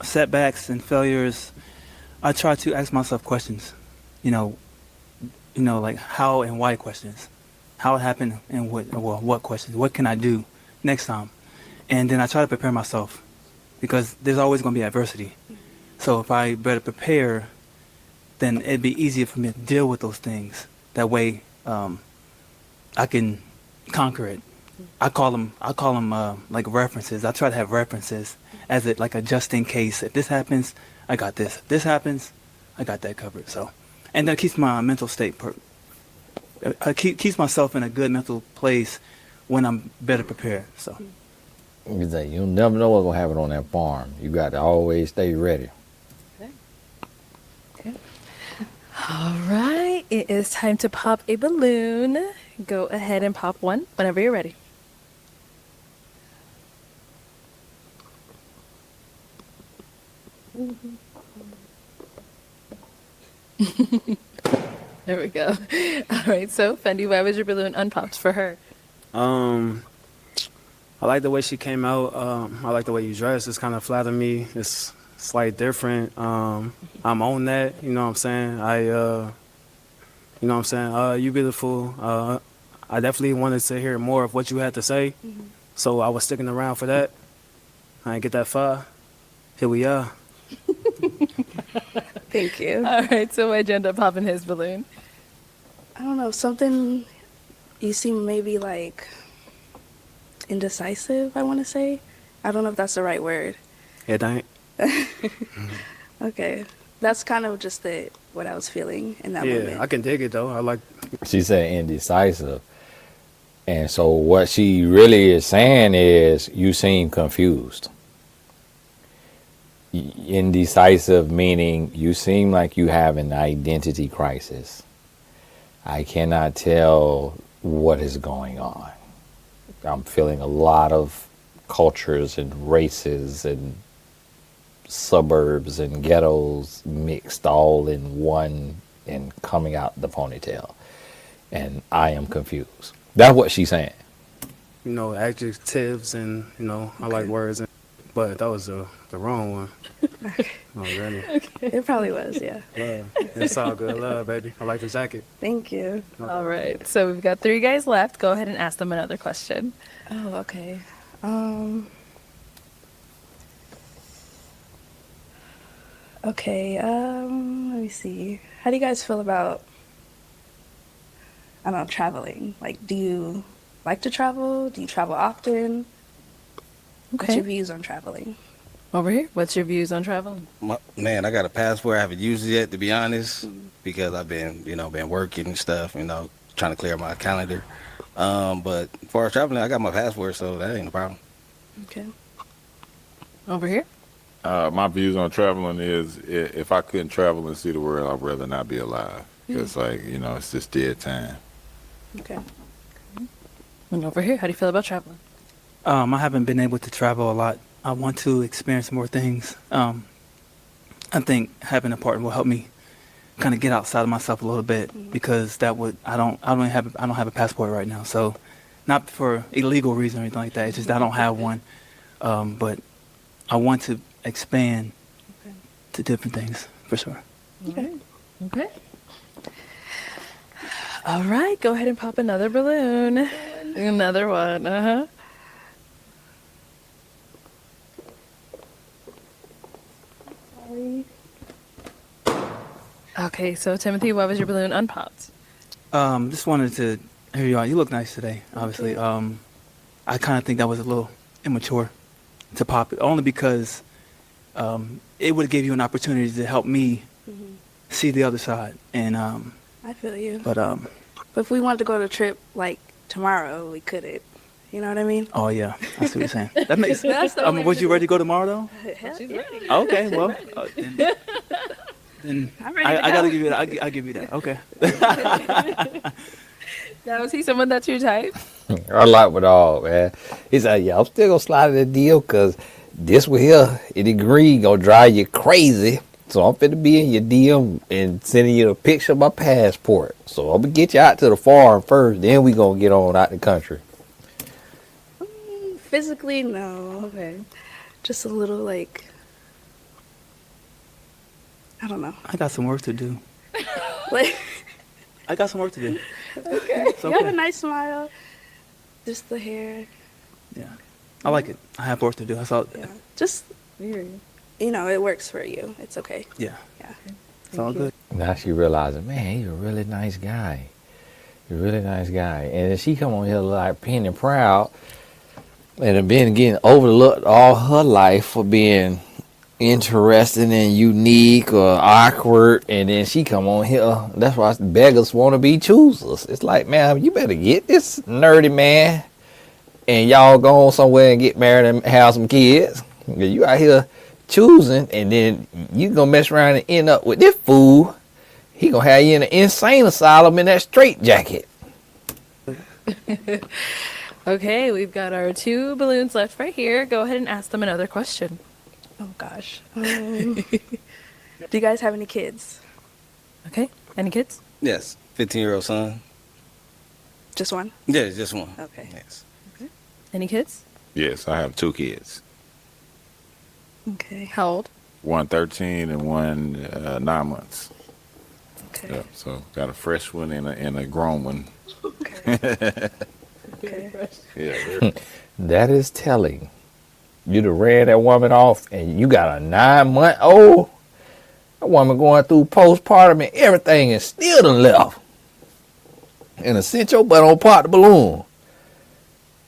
Setbacks and failures. I try to ask myself questions. You know, like how and why questions. How it happened and what questions. What can I do next time? And then I try to prepare myself because there's always going to be adversity. So if I better prepare, then it'd be easier for me to deal with those things. That way, I can conquer it. I call them like references. I try to have references as it like a just in case. If this happens, I got this. If this happens, I got that covered. So, and that keeps my mental state. Keeps myself in a good mental place when I'm better prepared. So, you'll never know what's gonna happen on that farm. You got to always stay ready. Okay. All right. It is time to pop a balloon. Go ahead and pop one whenever you're ready. There we go. All right. So, Fendi, why was your balloon unpopped for her? I like the way she came out. I like the way you dress. It's kind of flatter me. It's slight different. I'm on that. You know what I'm saying? You know what I'm saying? You beautiful. I definitely wanted to hear more of what you had to say. So I was sticking around for that. I didn't get that far. Here we are. Thank you. All right. So, why'd you end up popping his balloon? I don't know, something you seem maybe like indecisive, I want to say. I don't know if that's the right word. It ain't. Okay. That's kind of just what I was feeling in that moment. Yeah, I can dig it though. I like. She said indecisive. And so what she really is saying is you seem confused. Indecisive meaning you seem like you have an identity crisis. I cannot tell what is going on. I'm feeling a lot of cultures and races and suburbs and ghettos mixed all in one and coming out the ponytail. And I am confused. That's what she's saying. You know, adjectives and, you know, I like words. But that was the wrong one. Already. It probably was, yeah. Love. It's all good. Love, baby. I like the jacket. Thank you. All right. So, we've got 3 guys left. Go ahead and ask them another question. Oh, okay. Okay, let me see. How do you guys feel about, I don't know, traveling? Like, do you like to travel? Do you travel often? What's your views on traveling? Over here. What's your views on traveling? Man, I got a passport. I haven't used it yet, to be honest, because I've been, been working and stuff, trying to clear my calendar. But as far as traveling, I got my passport, so that ain't a problem. Okay. Over here. My views on traveling is if I couldn't travel and see the world, I'd rather not be alive. Because, it's just dead time. Okay. And over here, how do you feel about traveling? I haven't been able to travel a lot. I want to experience more things. I think having a partner will help me kind of get outside of myself a little bit because I don't have a passport right now. So, not for illegal reason or anything like that. It's just I don't have one. But I want to expand to different things for sure. Okay. Okay. All right. Go ahead and pop another balloon. Another one. Uh-huh. Okay, so Timothy, why was your balloon unpopped? Just wanted to hear you out. You look nice today, obviously. I kind of think that was a little immature to pop it, only because it would give you an opportunity to help me see the other side. And I feel you. But if we wanted to go on a trip, like tomorrow we couldn't. You know what I mean? Oh yeah, I see what you're saying. That makes That's sense. the I mean, only was you ready to go tomorrow though? Hell She's yeah. ready. Okay, well, then I'm ready to I gotta go. give you that. I give you that. Okay. Now, is he someone that's your type? I like with all, man. He said, yeah, I'm still gonna slide in the deal because this one here, in the green, gonna drive you crazy. So I'm finna be in your DM and sending you a picture of my passport. So I'm gonna get you out to the farm first, then we gonna get on out the country. Physically, no. Okay. Just a little like, I don't know. I got some work to do. Like, I got some work to do. okay. It's You have okay. a nice smile. Just the hair. Yeah, I like it. I have work to do. That's all. Yeah. Just, Weird. you know, it works for you. It's okay. Yeah, Yeah. it's all good. Now she realizing, man, he's a really nice guy. He's a really nice guy. And then she come on here like pin and proud and have been getting overlooked all her life for being interesting and unique or awkward, and then she come on here. That's why beggars want to be choosers. It's like, man, you better get this nerdy man and y'all go on somewhere and get married and have some kids. You out here choosing, and then you gonna mess around and end up with this fool. He gonna have you in an insane asylum in that straight jacket. Okay, we've got our 2 balloons left right here. Go ahead and ask them another question. Oh, gosh. Do you guys have any kids? Okay, any kids? Yes, 15-year-old son. Just one? Yeah, just one. Okay. Yes. Any kids? Yes, I have 2 kids. Okay. How old? One 13 and one 9 months. Okay. Yeah, so got a fresh one and a grown one. Okay. Okay. Yeah. That is telling. You done ran that woman off, and you got a 9-month-old. That woman going through postpartum and everything, and still done left. And sent your butt on pop the balloon.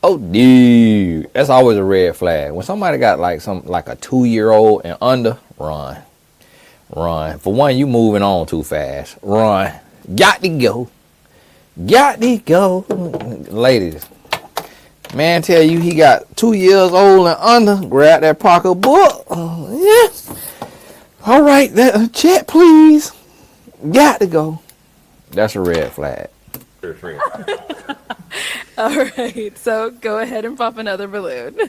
Oh, dude, that's always a red flag. When somebody got like a 2-year-old and under, run. For one, you moving on too fast. Run. Got to go. Ladies, man tell you he got 2 years old and under, grab that pocketbook. Yeah. All right, check please. Got to go. That's a red flag. All right, so go ahead and pop another balloon.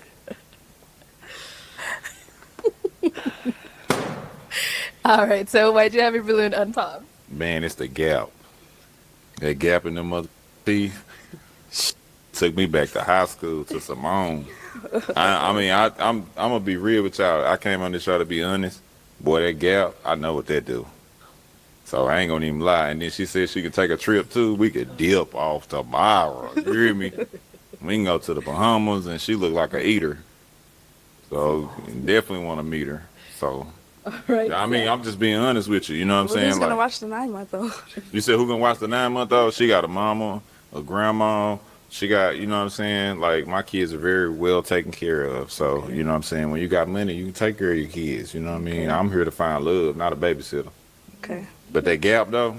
All right, so why'd you have your balloon unpopped? Man, it's the gap. That gap in them mother teeth took me back to high school to Simone. I'm gonna be real with y'all. I came on this show to be honest. Boy, that gap, I know what that do. So I ain't gonna even lie. And then she said she could take a trip too. We could dip off tomorrow. You hear me? We can go to the Bahamas, and she look like a eater. So definitely want to meet her. So All right. I mean, I'm just being honest with you. You know what I'm Well, saying? who's going to Like, watch the 9-month-old? you said who gonna watch the 9-month-old? She got a mama, a grandma. She got, you know what I'm saying? Like, my kids are very well taken care of. So, you know what I'm saying? When you got money, you can take care of your kids. You know what I mean? I'm here to find love, not a babysitter. Okay. But that gap, though,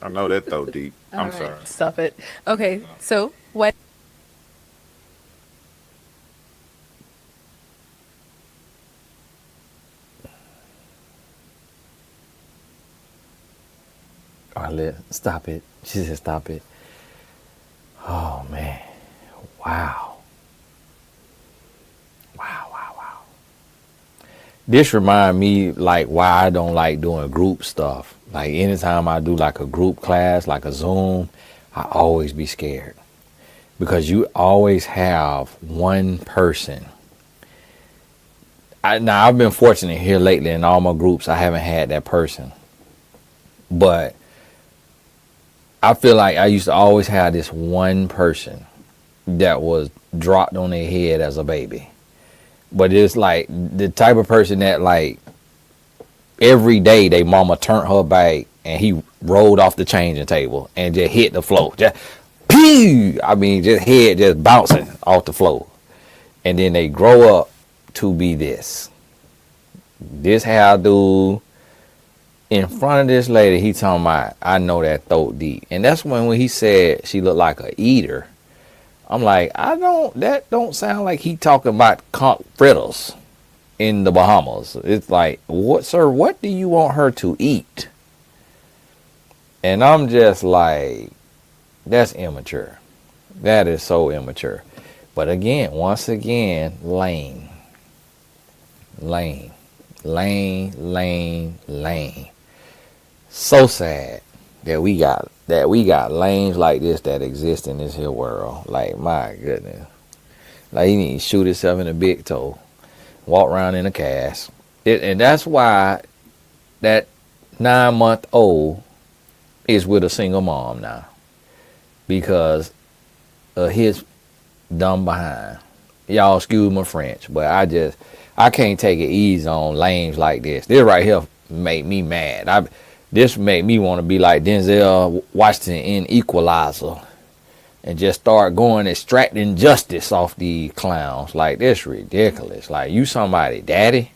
I know that throw deep. All I'm right, sorry. Stop it. Okay, so what? Stop it. She said stop it. Oh, man. Wow. This remind me like why I don't like doing group stuff. Like anytime I do like a group class, like a Zoom, I always be scared. Because you always have one person. Now I've been fortunate here lately in all my groups, I haven't had that person. But I feel like I used to always have this one person that was dropped on their head as a baby. But it's like the type of person that like every day they mama turned her back and he rolled off the changing table and just hit the floor. Just pew! I mean, just head just bouncing off the floor. And then they grow up to be this. This how dude in front of this lady, he talking about, I know that throat deep. And that's when he said she looked like a eater. I'm like, that don't sound like he talking about conch fritters in the Bahamas. It's like, what, sir, what do you want her to eat? And I'm just like, that's immature. That is so immature. But again, once again, lane. So sad that we got lanes like this that exist in this here world. Like, my goodness. Like, he need to shoot himself in the big toe. Walk around in a cast. And that's why that 9-month-old is with a single mom now. Because of his dumb behind. Y'all excuse my French, but I can't take it easy on lames like this. This right here make me mad. This make me want to be like Denzel Washington in Equalizer and just start going extracting justice off these clowns. Like, this ridiculous. Like, you somebody daddy?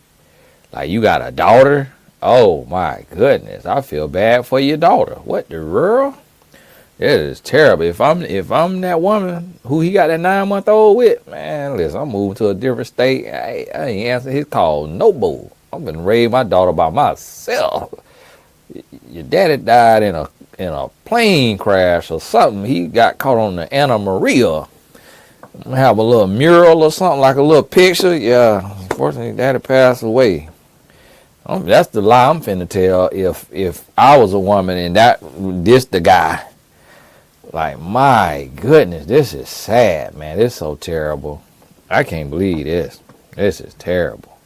Like, you got a daughter? Oh my goodness. I feel bad for your daughter. What the world? It is terrible. If I'm that woman who he got that 9-month-old with, man, listen, I'm moving to a different state. I ain't answer his call. No bull. I'm gonna raise my daughter by myself. Your daddy died in a plane crash or something. He got caught on the Anna Maria. Have a little mural or something, like a little picture. Yeah, unfortunately, daddy passed away. That's the lie I'm finna tell. If I was a woman and this the guy. Like, my goodness, this is sad, man. It's so terrible. I can't believe this. This is terrible.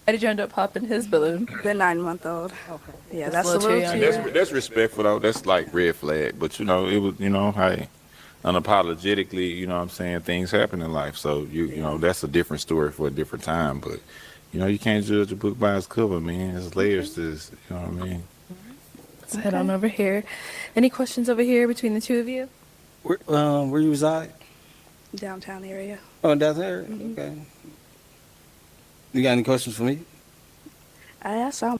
Why did you end up popping his balloon? The 9-month-old. Okay. Yeah, that's a That's a little little too. too That's respectful though. That's like red flag. But you know, it was, you know, hey, unapologetically, you know what I'm saying, things happen in life. So you know, that's a different story for a different time. But you know, you can't judge a book by its cover, man. There's layers to this, you know what I mean? Let's head on over here. Any questions over here between the two of you? Where you reside? Downtown area. Oh, down there. Okay. You got any questions for me? I asked some.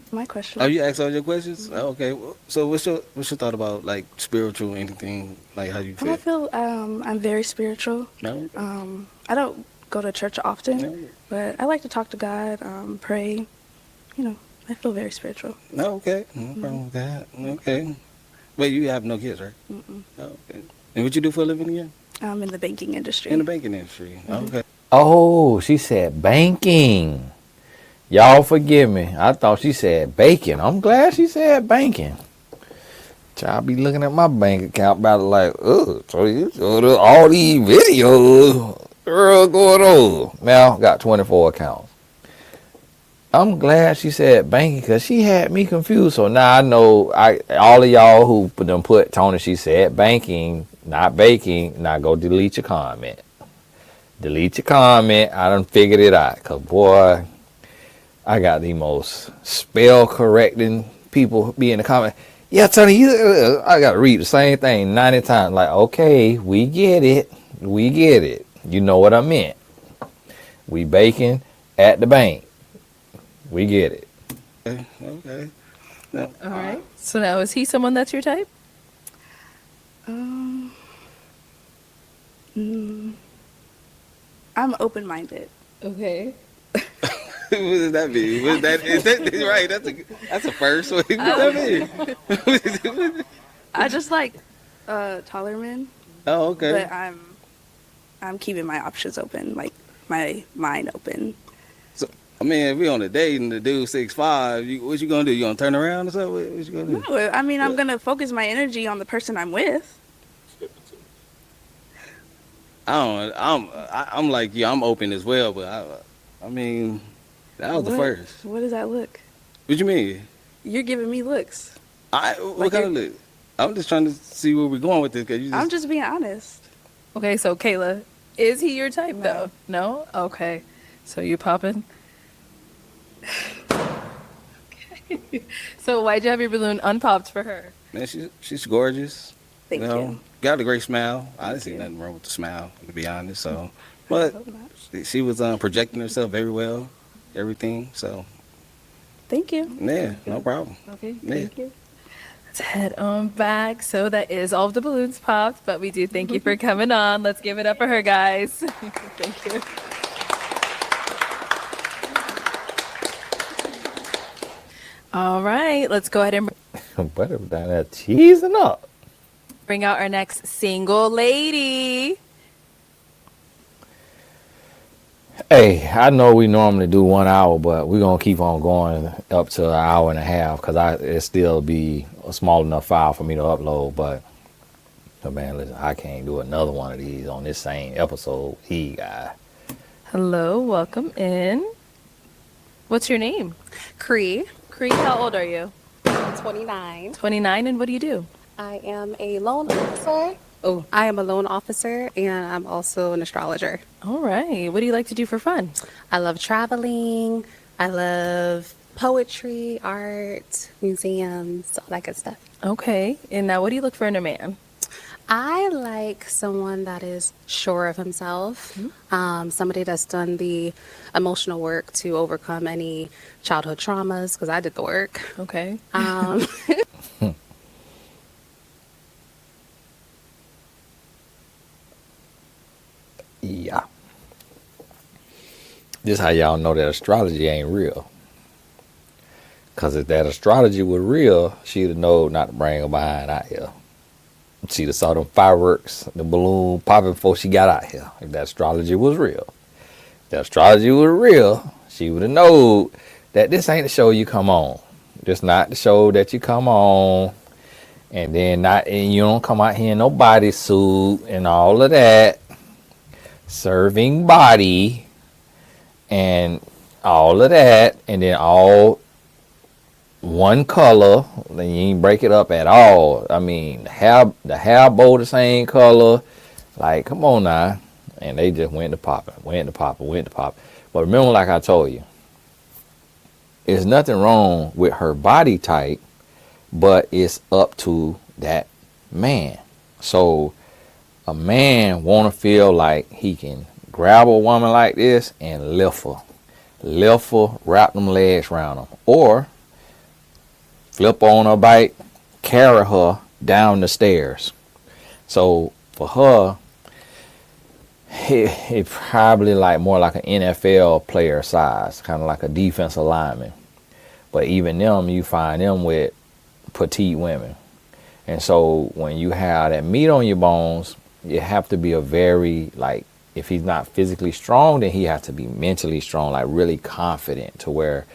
My question. Oh, you asked all your questions? Oh, okay. So what's your thought about like spiritual anything? Like how you feel? I feel I'm very spiritual. No. I don't go to church often, No. but I like to talk to God, pray. You know, I feel very spiritual. No. Okay. No problem with that. Okay. Wait, you have no kids, right? Mm-mm. Oh, okay. And what you do for a living again? I'm in the banking industry. In the banking industry. Okay. Oh, she said banking. Y'all forgive me. I thought she said bacon. I'm glad she said banking. Child be looking at my bank account about it like, oh, so you all these videos, girl, going on. Now got 24 accounts. I'm glad she said banking because she had me confused. So now I know all of y'all who put Tony, she said banking, not baking. Now go delete your comment. Delete your comment. I done figured it out. Because, boy, I got the most spell correcting people be in the comment. Yeah, Tony, I got to read the same thing 90 times. Like, okay, we get it. We get it. You know what I meant. We baking at the bank. We get it. Okay. No. All right. So now, is he someone that's your type? I'm open-minded. Okay. What does that mean? What is that right? That's a first. What does that mean? I just like taller men, Oh, okay. but I'm keeping my options open, like my mind open. So, I mean, if we on a date and the dude 6'5", what you gonna do? You gonna turn around or something? What you gonna do? No, I mean, I'm gonna focus my energy on the person I'm with. I'm like you. I'm open as well, but I mean, that was the first. What does that look? What you mean? You're giving me looks. What Like kind of look? I'm just trying to see where we're going with this. Cause I'm just being honest. Okay, so Kayla, is he your type though? No? Okay. So you popping? Okay. So why'd you have your balloon unpopped for her? Man, she's gorgeous. Thank you. Got a great smile. I didn't see nothing wrong with the smile, to be honest. So, but hope not. she was projecting herself very well, everything. So, Thank you. Yeah, no problem. Okay, Yeah. thank you. Let's head on back. So that is all of the balloons popped, but we do thank you for coming on. Let's give it up for her, guys. Thank you. All right, let's go ahead and Butter down there cheesing up. bring out our next single lady. Hey, I know we normally do 1 hour, but we're gonna keep on going up to an hour and a half because it still be a small enough file for me to upload. But man, listen, I can't do another one of these on this same episode. Guy. Hello, welcome in. What's your name? Cree, Cree, how old are you? 29. 29, and what do you do? I am a loan officer. Oh, I am a loan officer and I'm also an astrologer. All right, what do you like to do for fun? I love traveling. I love poetry, art, museums, all that good stuff. Okay, and now what do you look for in a man? I like someone that is sure of himself, somebody that's done the emotional work to overcome any childhood traumas, because I did the work. Okay. Yeah. This how y'all know that astrology ain't real. Cause if that astrology was real, she'd have known not to bring her behind out here. She'd have saw them fireworks, the balloon popping before she got out here. If that astrology was real. If that astrology was real, she would have known that this ain't the show you come on. This not the show that you come on. And then you don't come out here in no bodysuit and all of that. Serving body and all of that, and then all one color. Then you ain't break it up at all. I mean, the hair bow the same color. Like, come on now. And they just went to popping. But remember, like I told you, there's nothing wrong with her body type, but it's up to that man. So a man want to feel like he can grab a woman like this and lift her, wrap them legs around them, or flip on her bike, carry her down the stairs. So for her, it probably like more like an NFL player size, kind of like a defensive lineman. But even them, you find them with petite women. And so when you have that meat on your bones, you have to be a very, like, if he's not physically strong, then he has to be mentally strong, like really confident, to where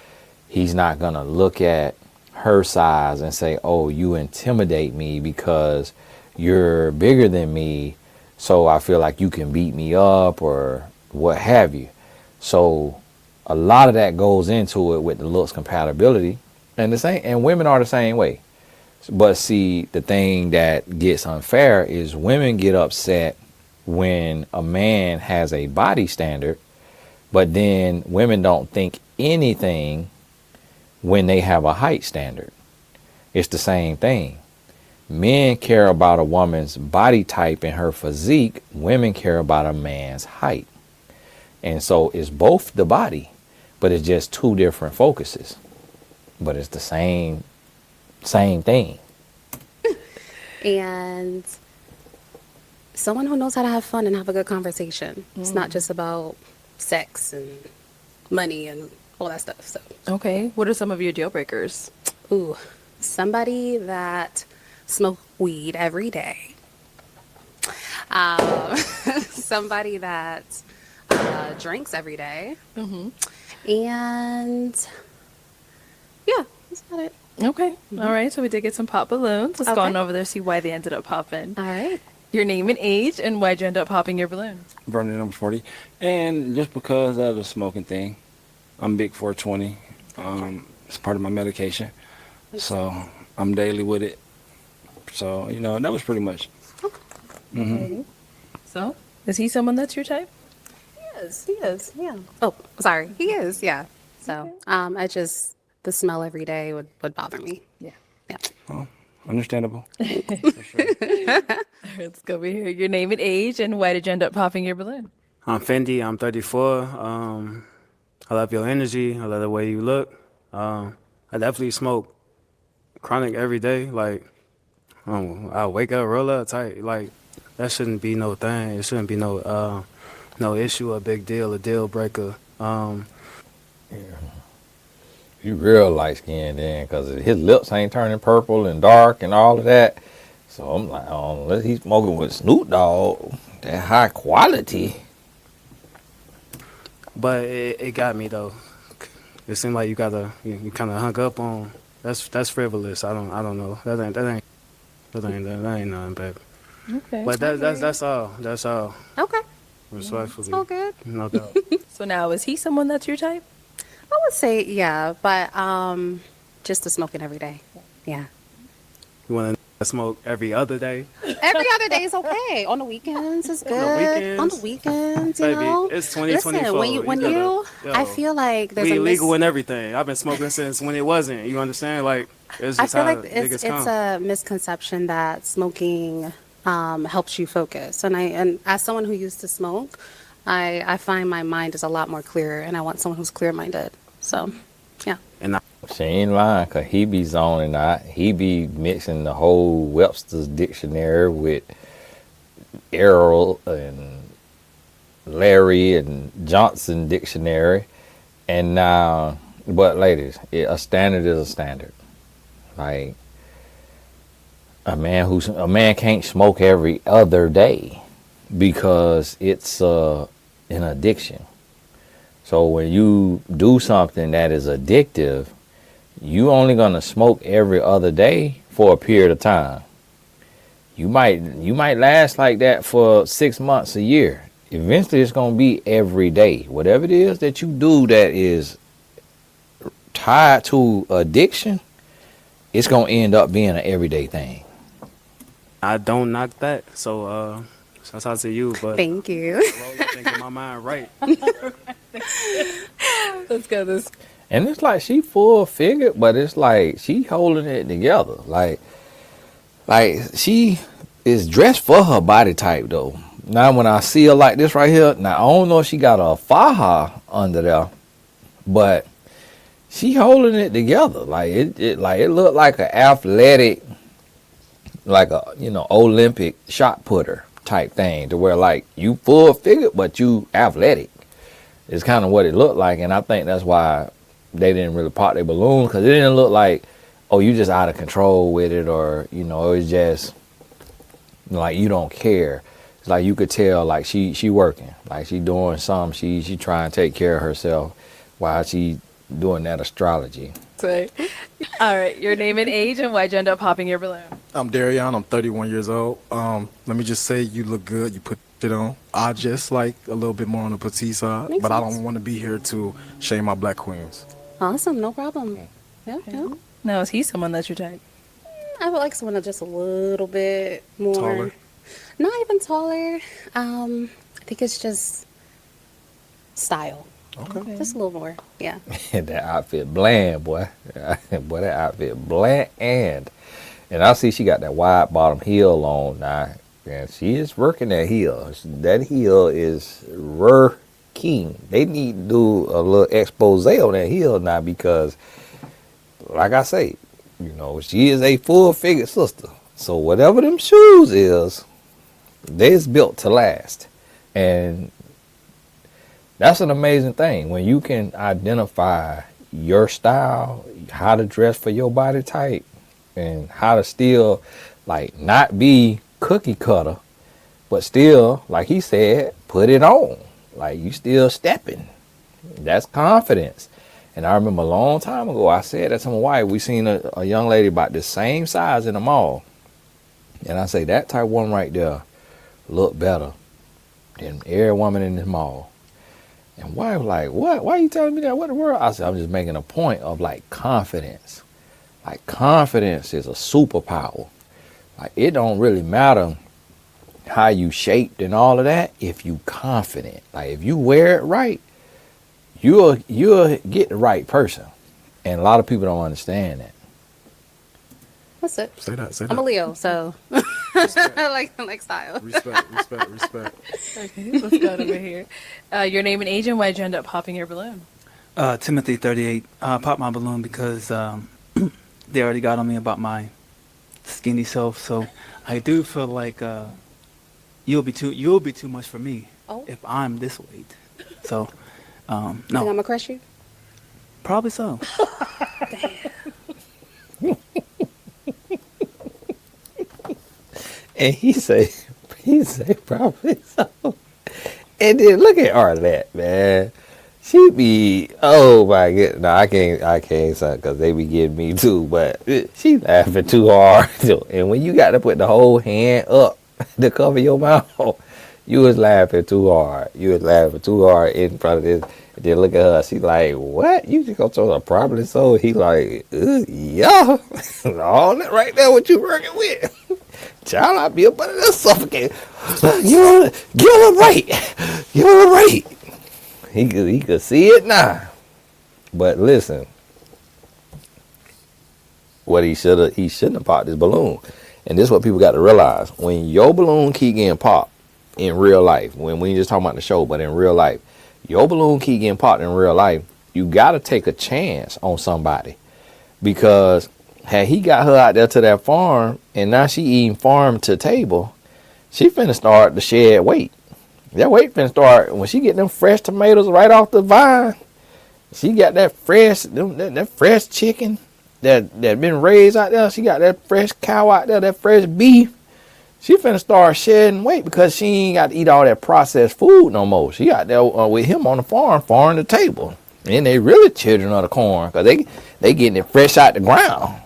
he's not going to look at her size and say, oh, you intimidate me because you're bigger than me, so I feel like you can beat me up or what have you. So a lot of that goes into it with the looks compatibility, and women are the same way. But see, the thing that gets unfair is women get upset when a man has a body standard, but then women don't think anything when they have a height standard. It's the same thing. Men care about a woman's body type and her physique. Women care about a man's height. And so it's both the body, but it's just two different focuses. But it's the same thing. And someone who knows how to have fun and have a good conversation. It's not just about sex and money and all that stuff. So Okay, what are some of your deal breakers? ooh, somebody that smokes weed every day. Somebody that drinks every day. And yeah, that's about it. Okay, all right, so we did get some pop balloons. Let's go Okay. on over there, see why they ended up popping. All right. Your name and age, and why'd you end up popping your balloon? Vernon, number 40. And just because of the smoking thing, I'm big 420. It's part of my medication. So I'm daily with it. So, that was pretty much. So, is he someone that's your type? He is, yeah. Oh, sorry. He is, yeah. So, the smell every day would bother me. Yeah. Yeah. Oh, understandable. Let's go over here. Your name and age, and why did you end up popping your balloon? I'm Fendi. I'm 34. I love your energy. I love the way you look. I definitely smoke chronic every day. Like, I wake up, roll up tight. Like, that shouldn't be no thing. It shouldn't be no issue, a big deal, a deal breaker. You real light skinned then, because his lips ain't turning purple and dark and all of that. So I'm like, oh, unless he's smoking with Snoop Dogg, that high quality. But it got me though. It seemed like you kind of hung up on. That's frivolous. I don't know. That ain't nothing, baby. Okay. But that's all. That's all. Okay. Respectfully. It's all good. No doubt. So now, is he someone that's your type? I would say yeah, but just the smoking every day. Yeah. You want to smoke every other day? Every other day is okay. On the weekends is good. On the weekends, you Baby, know. it's 2024. Listen, when you, I feel like there's we a illegal and everything. I've been smoking since when it wasn't. You understand? Like, it's I just feel how like it's niggas come. a misconception that smoking helps you focus. And as someone who used to smoke, I find my mind is a lot more clearer, and I want someone who's clear-minded. So, yeah. And She ain't lying, because he be zoning out. He be mixing the whole Webster's dictionary with Errol and Larry and Johnson dictionary. And now, but ladies, a standard is a standard. Like, a man can't smoke every other day because it's an addiction. So when you do something that is addictive, you only gonna smoke every other day for a period of time. You might last like that for 6 months, a year. Eventually it's gonna be every day. Whatever it is that you do that is tied to addiction, it's gonna end up being an everyday thing. I don't knock that. So, shout out to you. But Thank you. I think in my mind, right. Let's go this. And it's like she full figured, but it's like she holding it together. Like she is dressed for her body type though. Now when I see her like this right here, now I don't know if she got a faja under there, but she holding it together. Like it looked like an athletic, like a Olympic shot putter type thing, to where like you full figured but you athletic. It's kind of what it looked like, and I think that's why they didn't really pop their balloons, because it didn't look like, oh, you just out of control with it, or it was just like you don't care. It's like you could tell like she working, like she doing something, she trying to take care of herself while she doing that astrology. Say. All right, your name and age, and why'd you end up popping your balloon? I'm Darion. I'm 31 years old. Let me just say, you look good. You put it on. I just like a little bit more on the petite side, Makes but I sense. don't want to be here to shame my black queens. Awesome, no problem. Yeah, yeah. Now, is he someone that's your type? I would like someone that's just a little bit more. Taller? Not even taller. I think it's just style. Okay. Just a little more. Yeah. That outfit bland, boy. Boy, that outfit bland. And I see she got that wide bottom heel on now. And she is working that heel. That heel is working. They need to do a little expose on that heel now, because, like I say, she is a full-figured sister. So whatever them shoes is, they's built to last. And that's an amazing thing when you can identify your style, how to dress for your body type, and how to still like not be cookie cutter, but still, like he said, put it on. Like you still stepping. That's confidence. And I remember a long time ago, I said that to my wife. We seen a young lady about the same size in the mall. And I say, that type one right there look better than every woman in this mall. And wife like, what? Why are you telling me that? What in the world? I said, I'm just making a point of like confidence. Like confidence is a superpower. Like it don't really matter how you shaped and all of that if you confident. Like if you wear it right, you'll get the right person. And a lot of people don't understand that. That's it. Say that. I'm a Leo, so I like style. Respect. Okay, let's go over here. Your name and age, and why'd you end up popping your balloon? Timothy 38. Pop my balloon because they already got on me about my skinny self. So I do feel like you'll be too much for me Oh. if I'm this weight. So Think I'm no, gonna crush you? probably so. And he say probably so. And then look at Arlette, man. She be, oh my goodness. No, I can't say because they be getting me too. But she laughing too hard. And when you got to put the whole hand up to cover your mouth, you was laughing too hard. You was laughing too hard in front of this. And then look at her. She like, what? You just gonna throw a probably so? He like, yeah. All that right there, what you working with? Child, I'll be up under this suffocate. Give him a break. Give him a break. He could see it now. But listen, what he shouldn't have popped his balloon. And this is what people got to realize. When your balloon keep getting popped in real life, when we just talking about the show, but in real life, your balloon keep getting popped in real life, you got to take a chance on somebody. Because had he got her out there to that farm and now she eating farm to table, she finna start to shed weight. That weight finna start when she get them fresh tomatoes right off the vine. She got that fresh chicken that been raised out there. She got that fresh cow out there, that fresh beef. She finna start shedding weight because she ain't got to eat all that processed food no more. She out there with him on the farm to table. And they really children of the corn because they getting it fresh out the ground.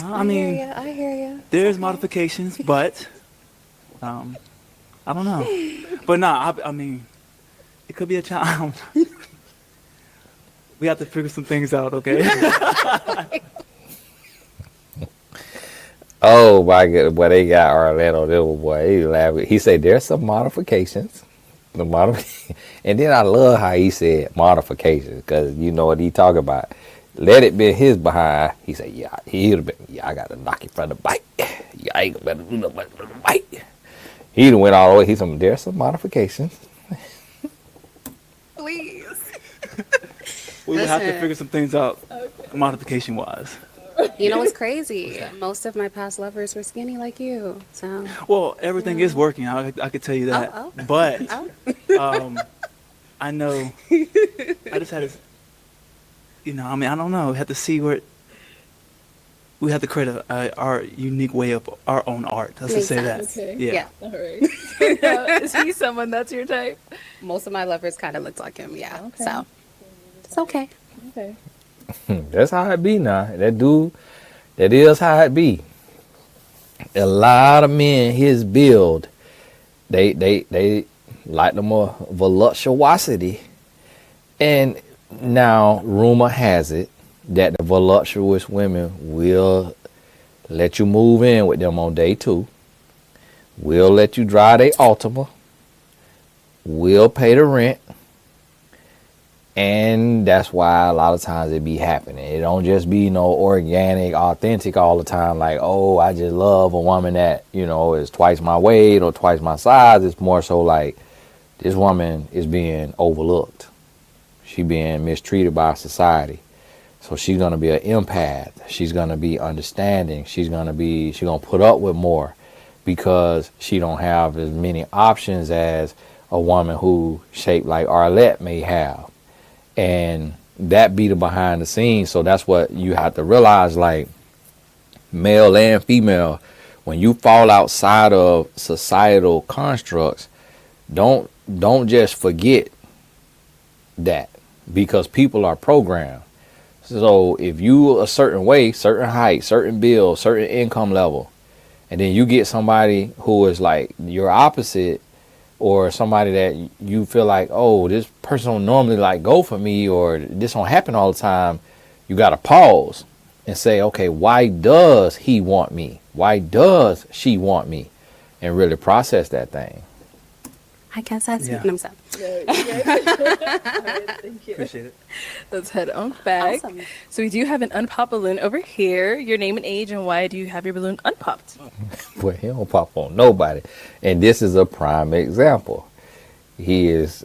I mean, I hear you. there's modifications, but I don't know. But nah, I mean, it could be a challenge. We have to figure some things out, okay? Oh my goodness, boy, they got Orlando, little boy. He laughing. He said there's some modifications. And then I love how he said modifications, because you know what he talk about. Let it be his behind. He said, yeah, he'd have been, yeah, I got to knock you from the bite. Yeah, I ain't better do nothing but the bite. He'd have went all the way. He said, there's some modifications. Please. We would have to figure some things out, modification wise. You know what's crazy? Most of my past lovers were skinny like you. So Well, everything is working. I could tell you that. Oh. But I know. I just had to. I mean, I don't know. We have to see where. We have to create our unique way of our own art. Let's just say that. Okay. Yeah. All right. Now, is he someone that's your type? most of my lovers kind of looked like him. Yeah. Okay. So it's okay. Okay. That's how it be now. That is how it be. A lot of men his build, they like the more voluptuosity. And now rumor has it that the voluptuous women will let you move in with them on day 2. Will let you drive their Altima. Will pay the rent. And that's why a lot of times it be happening. It don't just be no organic, authentic all the time. Like, oh, I just love a woman that, is twice my weight or twice my size. It's more so like this woman is being overlooked. She being mistreated by society. So she's going to be an empath. She's going to be understanding. She's going to put up with more because she don't have as many options as a woman who shaped like Arlette may have. And that be the behind the scenes. So that's what you have to realize, like male and female, when you fall outside of societal constructs, don't just forget that, because people are programmed. So if you a certain way, certain height, certain build, certain income level, and then you get somebody who is like your opposite, or somebody that you feel like, oh, this person don't normally like go for me, or this don't happen all the time, you got to pause and say, okay, why does he want me? Why does she want me? And really process that thing. I guess that's Yeah. what I'm saying. Thank you. Appreciate it. Let's head on back. Awesome. So we do have an unpopped balloon over here. Your name and age, and why do you have your balloon unpopped? Boy, he don't pop on nobody. And this is a prime example. He is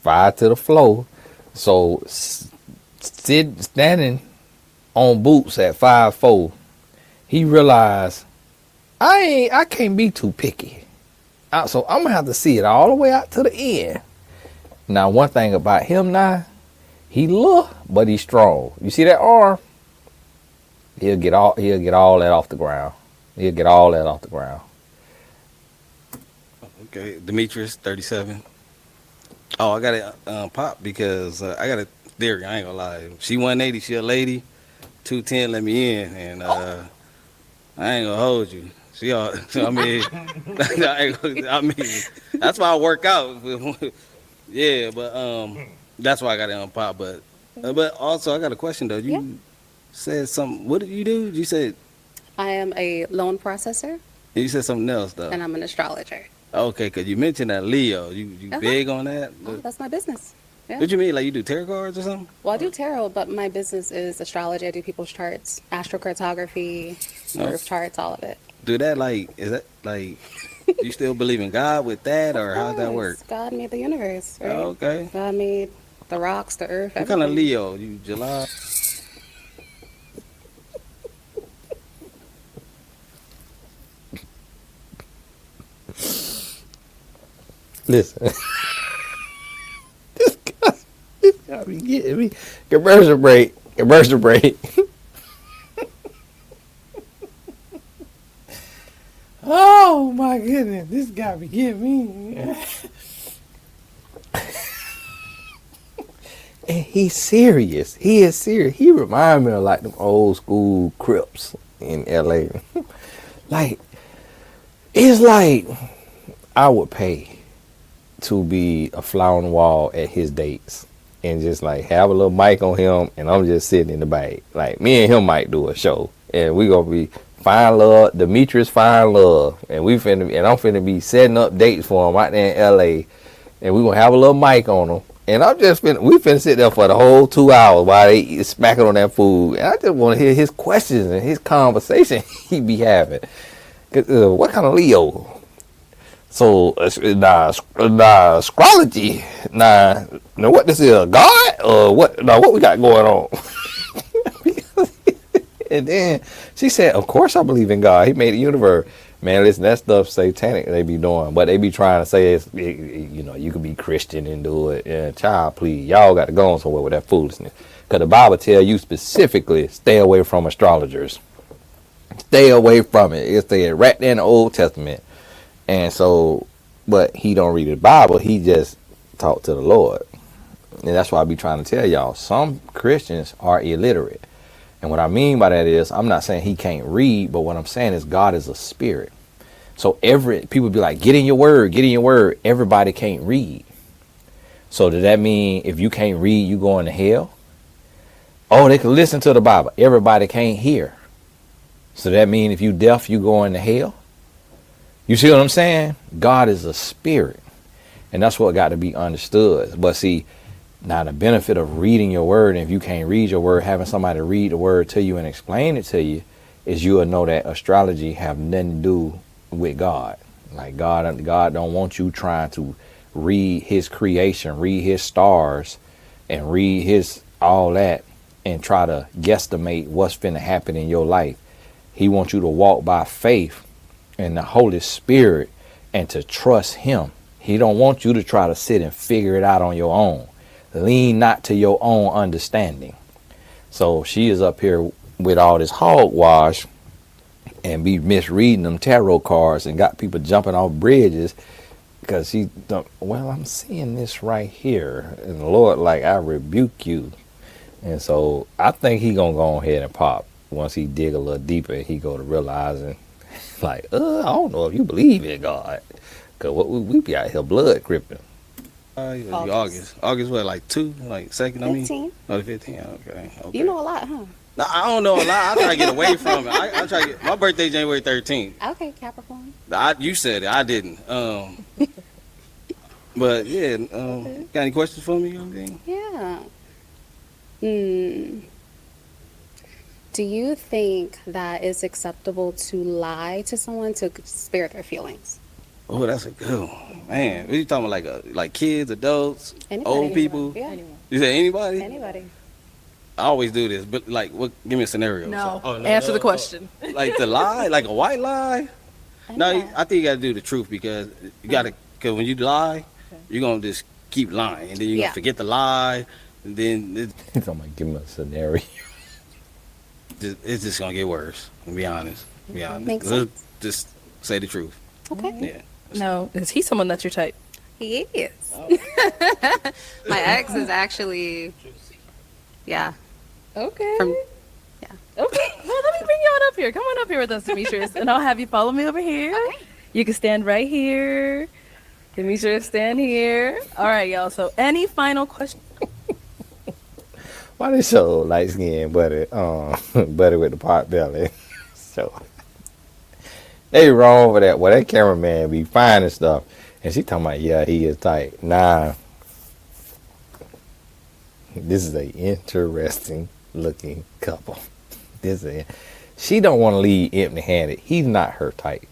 5 to the floor, So standing on boots at 5'4", he realized I can't be too picky. So I'm gonna have to see it all the way out to the end. Now, one thing about him now, he little, but he's strong. You see that arm? He'll get all that off the ground. He'll get all that off the ground. Okay, Demetrius, 37. Oh, I got it Pop because I got a theory. I ain't gonna lie. She 180, she a lady. 210 let me in, and I ain't gonna hold you. She all, I mean, I mean, that's why I work out. Yeah, but that's why I got it on Pop. But also I got a question though. You said something. What did you do? You said I am a loan processor, you said something else though. and I'm an astrologer. Okay, because you mentioned that Leo. You big on that? Oh, that's my business. Yeah. What you mean? Like you do tarot cards or something? Well, I do tarot, but my business is astrology. I do people's charts, astrocartography, birth charts, all of it. Do that is that like you still believe in God with that, or how's that work? God made the universe, right? Okay. God made the rocks, the earth, What kind of everything. Leo? You July? Listen, this guy be getting me. Commercial break. Commercial break. Oh my goodness, this guy be getting me. And he's serious. He is serious. He reminds me of like them old school Crips in LA. Like, it's like I would pay to be a fly on the wall at his dates and just like have a little mic on him and I'm just sitting in the back. Like me and him might do a show and we gonna be find love, Demetrius find love, and I'm finna be setting up dates for him out there in LA, and we gonna have a little mic on him, and we finna sit there for the whole 2 hours while they smacking on that food, and I just want to hear his questions and his conversation he be having. What kind of Leo? So astrology, now what this is, God or what? Now what we got going on? And then she said, of course I believe in God. He made the universe. Man, listen, that stuff satanic they be doing. But they be trying to say, you can be Christian and do it. And child, please, y'all got to go on somewhere with that foolishness. Because the Bible tell you specifically, stay away from astrologers. Stay away from it. It's there right there in the Old Testament. And so, but he don't read the Bible. He just talk to the Lord. And that's why I be trying to tell y'all, some Christians are illiterate. And what I mean by that is, I'm not saying he can't read, but what I'm saying is God is a spirit. So people be like, get in your word, get in your word. Everybody can't read. So does that mean if you can't read, you going to hell? Oh, they can listen to the Bible. Everybody can't hear. So that mean if you deaf, you going to hell? You see what I'm saying? God is a spirit. And that's what got to be understood. But see, now, the benefit of reading your word, and if you can't read your word, having somebody read the word to you and explain it to you, is you will know that astrology have nothing to do with God. Like God don't want you trying to read his creation, read his stars, and read his all that, and try to guesstimate what's finna happen in your life. He wants you to walk by faith in the Holy Spirit and to trust him. He don't want you to try to sit and figure it out on your own. Lean not to your own understanding. So she is up here with all this hogwash and be misreading them tarot cards and got people jumping off bridges because she don't, well, I'm seeing this right here. And the Lord, like, I rebuke you. And so I think he gonna go ahead and pop. Once he dig a little deeper, he go to realizing, like, I don't know if you believe in God. Because what we be out here blood cripping. August what, like 2, like 2nd? 15. Oh, 15. Okay. You know a lot, huh? No, I don't know a lot. I try to get away from it. I try to get. My birthday January 13th. Okay, Capricorn. You said it. I didn't. But yeah. Got any questions for me, young thing? Yeah. Do you think that it's acceptable to lie to someone to spare their feelings? Oh, that's a good one, man. What you talking about? Like kids, adults, Anybody, old people? Yeah. You say anybody? Anybody. I always do this, but like, what? Give me a scenario. No. So- Answer the question. like the lie, like a white lie. No, I think you got to do the truth because you got to. Because when you lie, you're gonna just keep lying, and then you're Yeah. gonna forget the lie, and then He's gonna give me a scenario. it's just gonna get worse. To be honest. Be honest. Makes Let's just say the truth. Okay. Yeah. No. Is he someone that's your type? He is. My ex is actually, yeah. Okay. From Okay. Well, let me bring you on up here. Come on up here with us, Demetrius, and I'll have you follow me over here. You can stand right here. Demetrius, stand here. All right, y'all. So, any final questions? Why they so light skin buddy, buddy with the pot belly? So they wrong for that. Well, that cameraman be fine and stuff, and she talking about yeah he is tight. Nah, this is a interesting looking couple. She don't want to leave empty handed. He's not her type,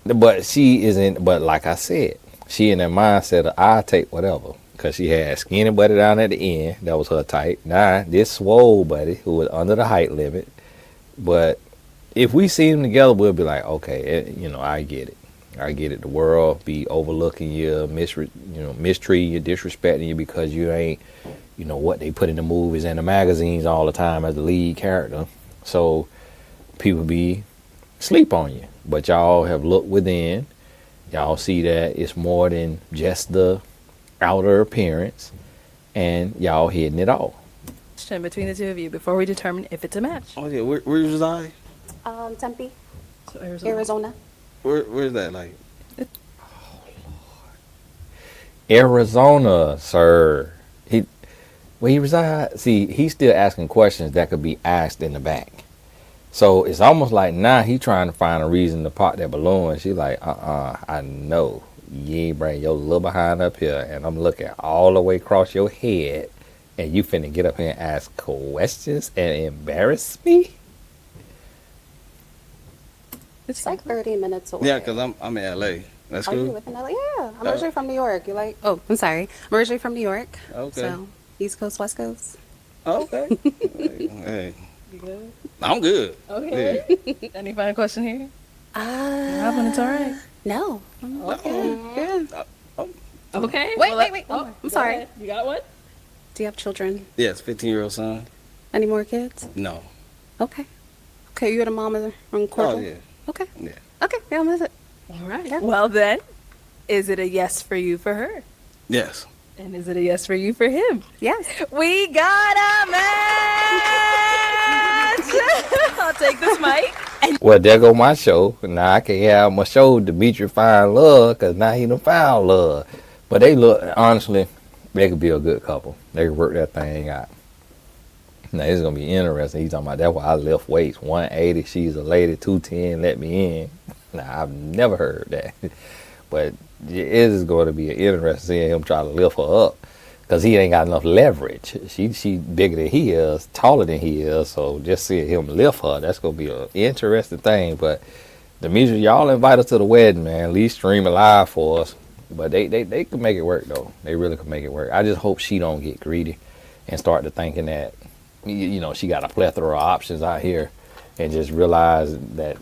but she isn't. But like I said, she in that mindset of I take whatever. Because she had skinny buddy down at the end. That was her type. Nah, this swole buddy who was under the height limit. But if we see them together, we'll be like, okay, I get it. I get it. The world be overlooking you, mistreating you, disrespecting you because you ain't, what they put in the movies and the magazines all the time as the lead character. So people be sleep on you. But y'all have looked within. Y'all see that it's more than just the outer appearance, and y'all hitting it all. Question between the two of you before we determine if it's a match. Oh yeah, where reside? Tempe, So Arizona. Arizona. Where's that like? Arizona, sir. Where he reside? See, he's still asking questions that could be asked in the back. So it's almost like now he trying to find a reason to pop that balloon. She like, I know. You ain't bring your little behind up here, and I'm looking all the way across your head, and you finna get up here and ask questions and embarrass me? It's like 30 minutes away. Yeah, because I'm in LA. That's Are you cool. live in LA? Yeah. I'm originally from New York. You like? Oh, I'm sorry. I'm originally from New York. Okay. So East Coast, West Coast. Okay. Hey, You good? I'm good. Okay. Any final question here? Rob, when it's all right. No. Okay. Yeah. Okay. Wait. Oh, I'm go sorry. ahead. You got one? Do you have children? Yes, 15-year-old son. Any more kids? No. Okay. Okay, you're the mom of the Corporal? Oh yeah. Okay. Yeah. Okay, yeah, I'm with it. All right. Yeah. Well, then, is it a yes for you for her? Yes. And is it a yes for you for him? Yes. We got a match! I'll take this mic. Well, there go my show. Now I can't have my show Demetrius find love because now he done found love. But they look, honestly, they could be a good couple. They could work that thing out. Now it's gonna be interesting. He's talking about that's why I lift weights. 180, she's a lady. 210, let me in. Now I've never heard that, but it is going to be interesting seeing him try to lift her up because he ain't got enough leverage. She bigger than he is, taller than he is. So just seeing him lift her, that's gonna be an interesting thing. But Demetrius, y'all invite us to the wedding, man. At least stream it live for us. But they can make it work though. They really can make it work. I just hope she don't get greedy and start to thinking that she got a plethora of options out here, and just realize that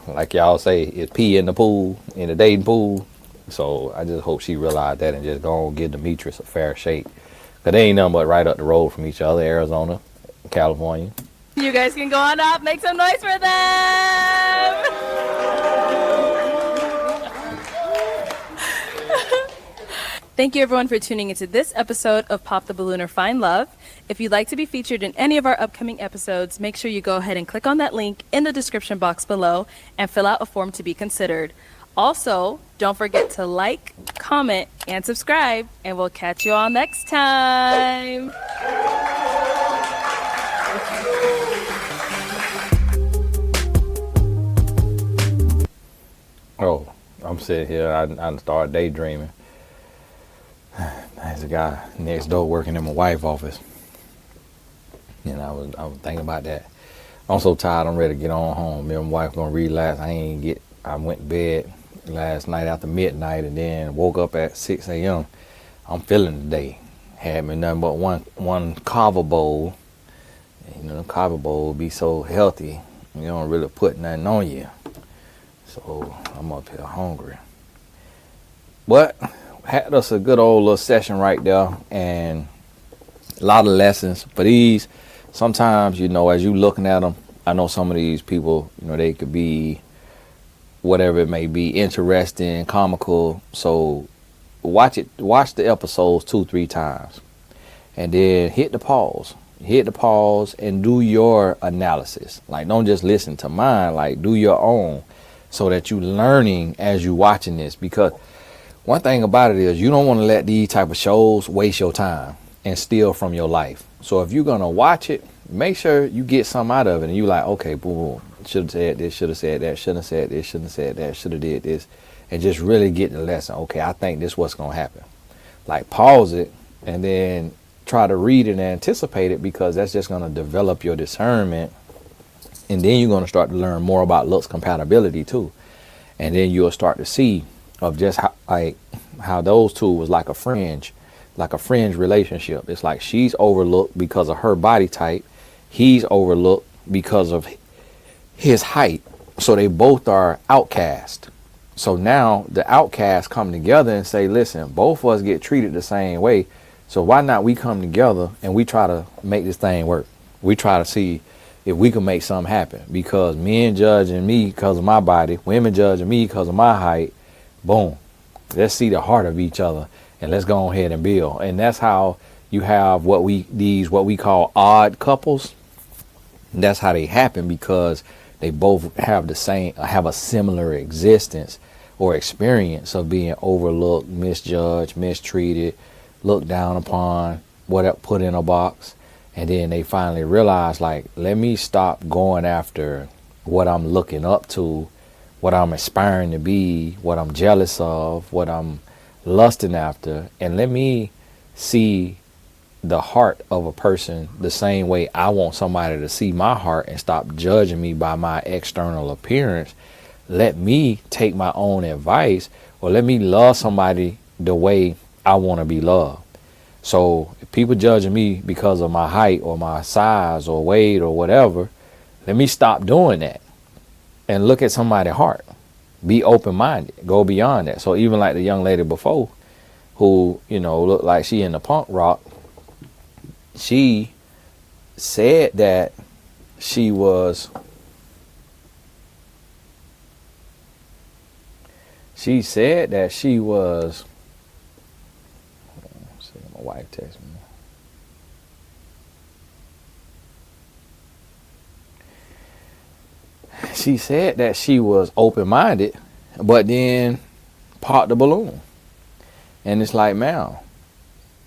like y'all say, it's pee in the pool, in the dating pool. So I just hope she realized that and just go and give Demetrius a fair shake. Because they ain't nothing but right up the road from each other, Arizona, California. You guys can go on up, make some noise for them! Thank you everyone for tuning into this episode of Pop the Balloon or Find Love. If you'd like to be featured in any of our upcoming episodes, make sure you go ahead and click on that link in the description box below and fill out a form to be considered. Also, don't forget to like, comment, and subscribe, and we'll catch you all next time. Oh, I'm sitting here, I started daydreaming. There's a guy next door working in my wife's office. And I was thinking about that. I'm so tired, I'm ready to get on home. Me and my wife gonna relax. I went to bed last night after midnight and then woke up at 6 a.m. I'm feeling the day. Had me nothing but one carver bowl. You know, the carver bowl be so healthy. You don't really put nothing on you. So I'm up here hungry. But had us a good old little session right there, and a lot of lessons for these. Sometimes, as you looking at them, I know some of these people, they could be whatever it may be, interesting, comical. So watch the episodes 2-3 times, and then hit the pause and do your analysis. Like, don't just listen to mine, like do your own, so that you learning as you watching this. Because one thing about it is, you don't want to let these type of shows waste your time and steal from your life. So if you're gonna watch it, make sure you get something out of it, and you like, okay, boom, should have said this, should have said that, shouldn't have said this, shouldn't have said that, should have did this, and just really get the lesson. Okay, I think this what's gonna happen. Like, pause it and then try to read it and anticipate it, because that's just gonna develop your discernment, and then you're gonna start to learn more about looks compatibility too, and then you'll start to see of just how those two was like a fringe relationship. It's like she's overlooked because of her body type, he's overlooked because of his height. So they both are outcast. So now the outcasts come together and say, listen, both of us get treated the same way, so why not we come together and we try to make this thing work. We try to see if we can make something happen, because men judging me because of my body, women judging me because of my height. Boom, let's see the heart of each other, and let's go ahead and build. And that's how you have what we call odd couples. And that's how they happen, because they both have a similar existence or experience of being overlooked, misjudged, mistreated, looked down upon, put in a box. And then they finally realize, like, let me stop going after what I'm looking up to, what I'm aspiring to be, what I'm jealous of, what I'm lusting after, and let me see the heart of a person the same way I want somebody to see my heart, and stop judging me by my external appearance. Let me take my own advice, or let me love somebody the way I want to be loved. So if people judging me because of my height or my size or weight or whatever, let me stop doing that and look at somebody's heart. Be open-minded. Go beyond that. So even like the young lady before, who, looked like she in the punk rock, she said that she was hold on, see, my wife texted me. She said that she was open-minded, but then popped the balloon. And it's like, man,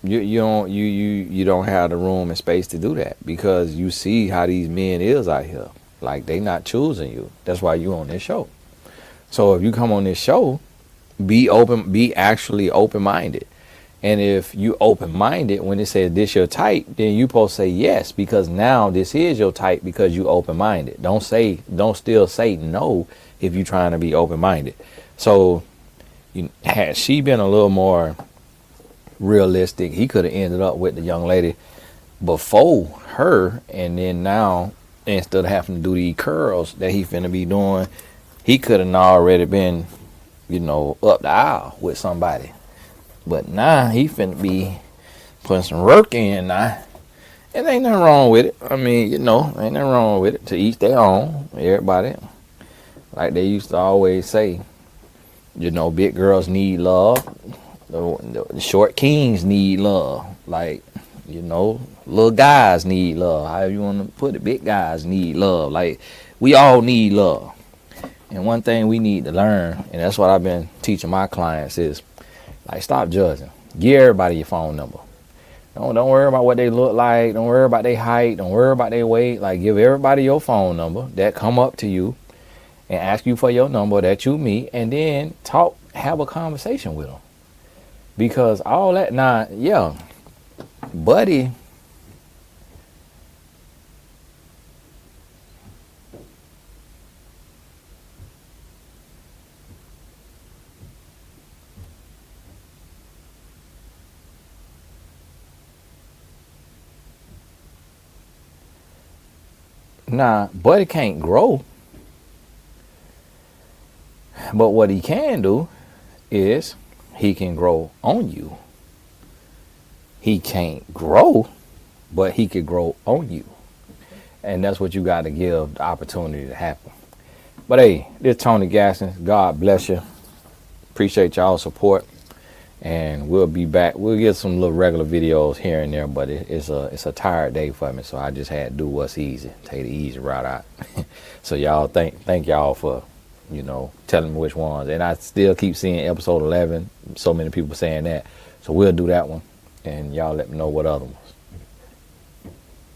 you don't have the room and space to do that, because you see how these men is out here. Like, they not choosing you. That's why you on this show. So if you come on this show, be actually open-minded. And if you open-minded, when it says this your type, then you supposed to say yes, because now this is your type, because you open-minded. Don't still say no if you're trying to be open-minded. So had she been a little more realistic, he could have ended up with the young lady before her, and then now, instead of having to do these curls that he finna be doing, he could have already been, up the aisle with somebody. But now he finna be putting some work in now. And ain't nothing wrong with it. I mean, ain't nothing wrong with it. To each their own. Everybody, like they used to always say, big girls need love. The short kings need love. Like, little guys need love. However you want to put it, big guys need love. Like, we all need love. And one thing we need to learn, and that's what I've been teaching my clients, is like, stop judging. Give everybody your phone number. Don't worry about what they look like. Don't worry about their height. Don't worry about their weight. Like, give everybody your phone number that come up to you and ask you for your number that you meet, and then have a conversation with them. Because all that, now, yeah, buddy, Nah, Buddy can't grow. But what he can do is he can grow on you. He can't grow, but he could grow on you. And that's what you got to give the opportunity to happen. But hey, this Tony Gaskins. God bless you. Appreciate y'all's support. And we'll be back. We'll get some little regular videos here and there, but it's a tired day for me, so I just had to do what's easy, take the easy route out. So y'all thank y'all for, telling me which ones. And I still keep seeing episode 11. So many people saying that. So we'll do that one, and y'all let me know what other one.